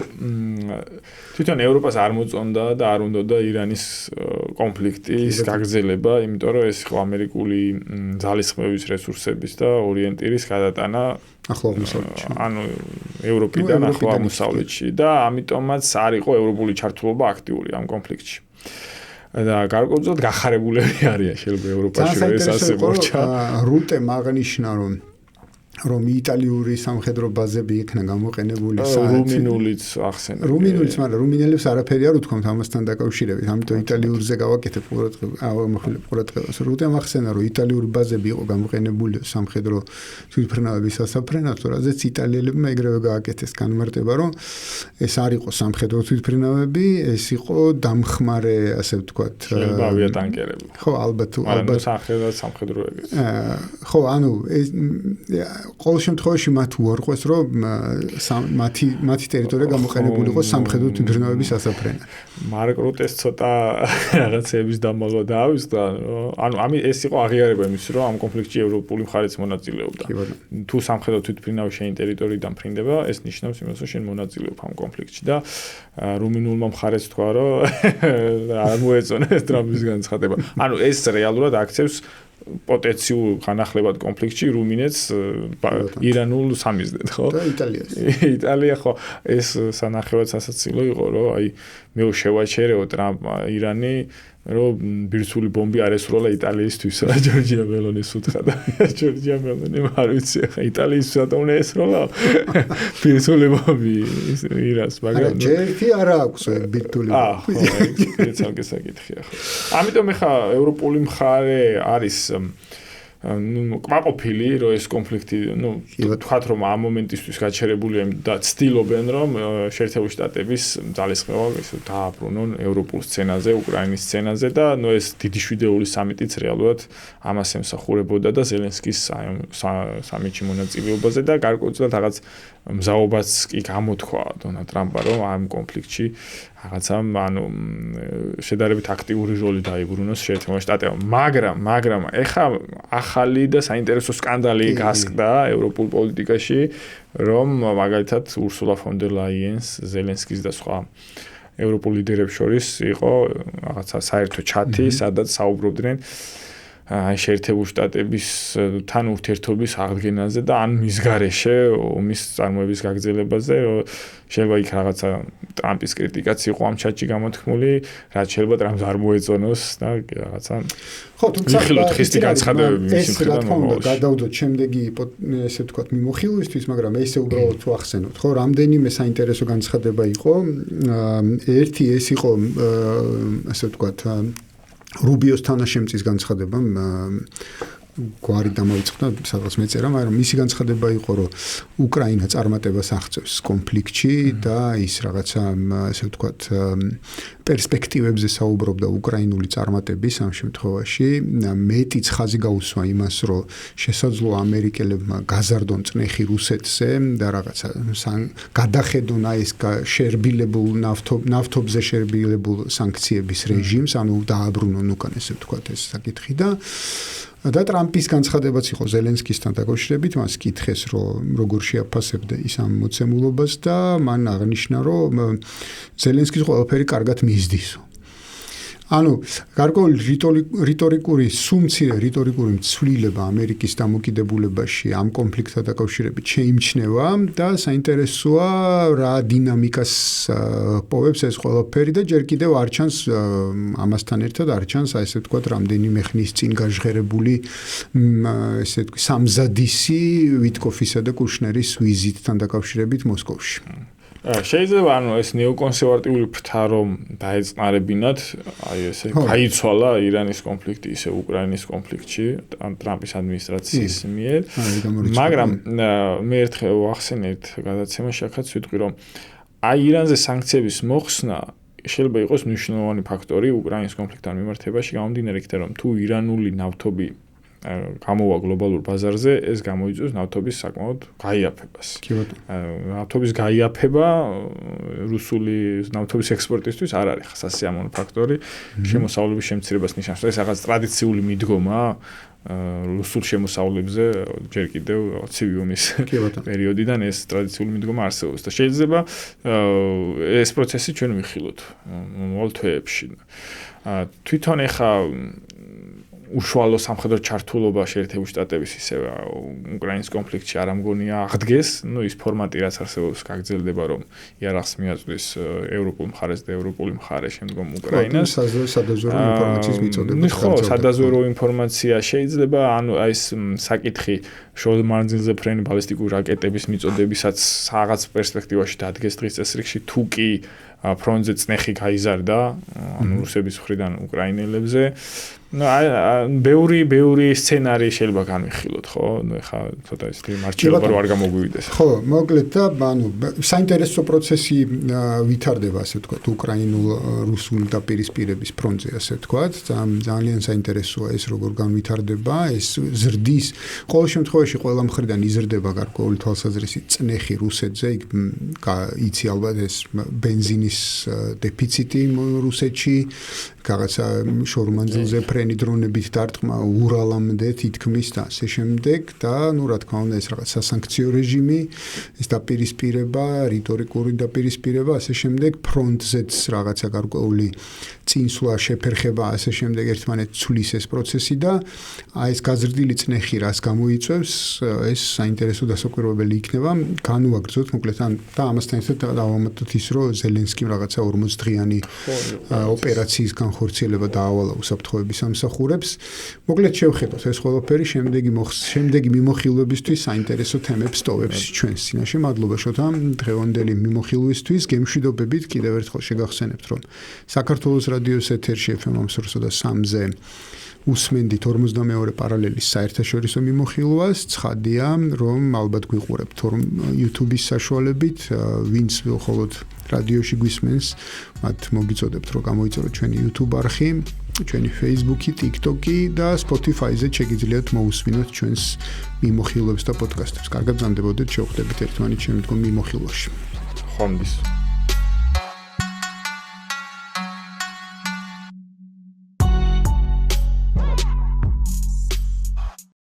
თვითონ ევროპას არ მოწონდა და არ უნდოდა ირანის კონფლიქტის გაგრძელება, იმიტომ რომ ეს ხო ამერიკული ძალისხმევის რესურსების და ორიენტირის გადატანა ახლო აღმოსავლეთში. ანუ ევროპიდან ახლო აღმოსავლეთში და ამიტომაც არ იყო ევროპული ჩართულობა აქტიური ამ კონფლიქტში. და გარკვეულწილად გახარებულები არიან შეიძლება ევროპაში ეს ასე მორჩა. რუტე აღნიშნა რომ იტალიური სამხედრო ბაზები იქნა გამოყენებული რუმინულიც ახსენე. რუმინულიც, მაგრამ რუმინელებს არაფერი არ უთქვამთ ამასთან დაკავშირებით, ამიტომ იტალიურზე გავაკეთებ ყურადღებას. რუტემ ახსენა, რომ იტალიური ბაზები იყო გამოყენებული სამხედრო თვითმფრინავების სასაფრენად, რაზეც იტალიელებმა ეგრევე გააკეთეს განმარტება, რომ ეს არ იყო სამხედრო თვითმფრინავები, ეს იყო დამხმარე, ასე ვთქვათ, ავიატანკერები. ხო, ალბათ სამხედრო ეგრეთ. ხო, ანუ ყოველ შემთხვევაში მათ უარყვეს, რომ მათი ტერიტორია გამოყენებული იყო სამხედრო თვითმფრინავების სასაფრენად. მარკ რუტეს ცოტა რაღაცების დამალვა დაავიწყდა, ანუ ეს იყო აღიარება იმის, რომ ამ კონფლიქტში ევროპული მხარეც მონაწილეობდა. თუ სამხედრო თვითმფრინავი შენი ტერიტორიიდან ფრინდება, ეს ნიშნავს იმას, რომ შენ მონაწილეობ ამ კონფლიქტში და რუმინულმა მხარეს თქვა, რომ არ მოეწონეს ტრამპის განცხადება. ანუ ეს რეალურად აქცევს პოტენციურ განახლებად კონფლიქტში რუმინეთს ირანულ სამიზნედ, ხო? და იტალიას. იტალია ხო ეს სანახევად სასაცილო იყო, რომ აი მე შევაჩერეო ტრამპმა ირანი, რომ ბირთვული ბომბი არ ესროლა იტალიისთვის, რა ჯორჯია მელონის უთხრა და ჯორჯია მელონი არ ვიცი, ხა იტალიისთვის რატომ უნდა ესროლა ბირთვული ბომბი ირანს, მაგრამ ჯერტი არ აქვს ბირთვული ბომბი. ხო, ეს ძალიან საკითხია, ხო. ამიტომ ხა ევროპული მხარე არის კმაყოფილი, რომ ეს კონფლიქტი, თქვათ რომ ამ მომენტისთვის გაჩერებულია და ცდილობენ რომ შეერთებული შტატების ძალისხმევა დააბრუნონ ევროპულ სცენაზე, უკრაინის სცენაზე და ეს დიდი შვიდეული სამიტიც რეალურად ამას ემსახურებოდა და ზელენსკის სამიტში მონაწილეობაზე და გარკვეულწილად რაღაც მზაობაც კი გამოთქვა დონალდ ტრამპმა, რომ ამ კონფლიქტში რაღაცა ანუ შედარებით აქტიური როლი დაიბრუნოს შეერთებულ შტატებმა, მაგრამ ეხა ახალი და საინტერესო სკანდალი გასკდა ევროპულ პოლიტიკაში, რომ მაგალითად ურსულა ფონ დერ ლაიენს, ზელენსკის და სხვა ევროპულ ლიდერებს შორის იყო რაღაცა საერთო ჩათი, სადაც საუბრობდნენ შეერთებულ შტატების თან ურთიერთობის აღდგენაზე და ან მის გარეშე ომის წარმოების გაგრძელებაზე, რომ შეიძლება იქ რაღაცა ტრამპის კრიტიკაც იყო ამ ჩატში გამოთქმული, რაც შეიძლება ტრამპს არ მოეწონოს და რაღაცა ხო, თუმცა ხისტი განცხადებები მის მხრიდან მომავალში. გადავდოთ შემდეგი ესე ვთქვათ მიმოხილვისთვის, მაგრამ ესე უბრალოდ თუ ახსენოთ, ხო, რამდენიმე საინტერესო განცხადება იყო. ერთი ეს იყო ასე ვთქვათ რუბიოს თანაშემწის განცხადება გვარი დამოიწყდა, სადღაც მეწერა, მაგრამ მისი განცხადება იყო, რომ უკრაინა წარმატებას აღწევს კონფლიქტში და ის რაღაცა, ასე ვთქვათ, პერსპექტივებზე საუბრობდა უკრაინული წარმატების ამ შემთხვევაში. მეტიც ხაზი გაუსვა იმას, რომ შესაძლოა ამერიკელებმა გაზარდონ წნეხი რუსეთზე და რაღაცა გადახედონ ეს შერბილებულ ნავთობზე შერბილებულ სანქციების რეჟიმს, ანუ დააბრუნონ უკან, ესე ვთქვათ, ეს საკითხი და ტრამპის განცხადებაც იყო ზელენსკისთან დაკავშირებით, მას კითხეს, რომ როგორ შეაფასებდა ის ამ მოცემულობას და მან აღნიშნა, რომ ზელენსკის ყველაფერი კარგად მისდისო. ანუ გარკვეული რიტორიკული სუმცირე რიტორიკული მცვლილება ამერიკის დამოკიდებულებაში ამ კონფლიქტთან დაკავშირებით შეიმჩნევა და საინტერესოა რა დინამიკას პოვებს ეს ყველაფერი და ჯერ კიდევ არ ჩანს ამასთან ერთად არ ჩანს ასე ვთქვათ რამდენიმე ხნის წინ გაჟღერებული ესე ვთქვი სამზადისი ვიტკოფისა და კუშნერის ვიზიტთან დაკავშირებით მოსკოვში. შეიძლება ანუ ეს ნეოკონსერვატიული ფრთა რომ დაეწყნარებინათ, აი ესე გაიცვალა ირანის კონფლიქტი ისე უკრაინის კონფლიქტში ტრამპის ადმინისტრაციის მიერ. მაგრამ მე ერთხელ ვახსენეთ გადაცემაში ახაც ვიტყვი რომ აი ირანზე სანქციების მოხსნა შეიძლება იყოს მნიშვნელოვანი ფაქტორი უკრაინის კონფლიქტთან მიმართებაში გამომდინარე იქიდან რომ თუ ირანული ნავთობი გამოვა გლობალურ ბაზარზე ეს გამოიწვევს ნავთობის საკმაოდ გაიაფებას. ნავთობის გაიაფება რუსული ნავთობის ექსპორტისთვის არ არის სასიამოვნო ფაქტორი, შემოსავლების შემცირებას ნიშნავს. ეს რაღაც ტრადიციული მიდგომა რუსულ შემოსავლებზე ჯერ კიდევ ცივილის პერიოდიდან ეს ტრადიციული მიდგომა არსებობს და შეიძლება ეს პროცესი ჩვენ ვიხილოთ მომავალ თვეებში. თვითონ ეხა უშუალო სამხედრო ჩართულობა შეერთებული შტატების ისევ უკრაინის კონფლიქტში არ ამგონია აღდგეს, ის ფორმატი რაც არსებობს გაგრძელდება რომ იარაღს მიაწვდის ევროპულ მხარეს და ევროპული მხარე შემდგომ უკრაინას. სადაზვერო ინფორმაციის მიწოდება. ხო, სადაზვერო ინფორმაცია შეიძლება, ანუ აი ეს საკითხი შორ მანძილზე ფრენი ბალისტიკური რაკეტების მიწოდებისაც რაღაც პერსპექტივაში დადგეს დღის წესრიგში თუ კი ფრონტზე წნეხი გაიზარდა, ანუ რუსების მხრიდან უკრაინელებზე. ბევრი სცენარი შეიძლება განვიხილოთ, ხო? ეხა ცოტა ისეთი მარჩილობა არ გამოგვივიდეს. ხო, მოკლედ და საინტერესო პროცესი ვითარდება, ასე ვთქვათ, უკრაინულ-რუსულ დაპირისპირების ფრონტზე, ასე ვთქვათ. ძალიან საინტერესოა ეს როგორ განვითარდება, ეს ზრდის. ყოველ შემთხვევაში ყველა მხრიდან იზრდება გარკვეული თვალსაზრისით წნეხი რუსეთზე, იცი ალბათ ეს ბენზინის დეფიციტი რუსეთში, რაღაცა შორმანძილზე ფრენი დრონებით დარტყმა ურალამდე თითქმის და ასე შემდეგ და რა თქმა უნდა ეს რაღაც სასანქციო რეჟიმი, ეს დაპირისპირება, რიტორიკული დაპირისპირება, ასე შემდეგ ფრონტზეც რაღაცა გარკვეული წინსვლა, შეფერხება, ასე შემდეგ ერთმანეთს ცვლის ეს პროცესი და აი ეს გაზრდილი წნეხი რას გამოიწვევს, ეს საინტერესო დასაკვირვებელი იქნება. განვაგრძოთ მოკლედ და ამასთან ერთად დავამატოთ ის, რომ ზელენსკიმ რაღაცა 40 დღიანი ოპერაციის განხორციელება დაავალა უსაფრთხოების სამსახურებს. მოკლედ შევხედოთ ეს ყველაფერი შემდეგი მიმოხილვებისთვის საინტერესო თემებს ტოვებს ჩვენს წინაშე. მადლობა შოთა დღევანდელი მიმოხილვისთვის. გემშვიდობებით კიდევ ერთხელ შეგახსენებთ, რომ საქართველოს რადიოს ეთერში FM 103.3-ზე უსმენდით 42 პარალელის საერთაშორისო მიმოხილვას. ცხადია, რომ ალბათ გვიყურებთ YouTube-ის საშუალებით, ვინც მხოლოდ რადიოში გვისმენს, მათ მოგიწოდებთ, რომ გამოიწეროთ ჩვენი YouTube არხი, ჩვენი Facebook-ი, TikTok-ი და Spotify-ზე შეგიძლიათ მოусმინოთ ჩვენს მიმოხილვებს და პოდკასტებს. კარგად გრძანდებოდეთ, შევხვდებით ერთმანეთს შემდგომ მიმოხილვაში. ხომდის.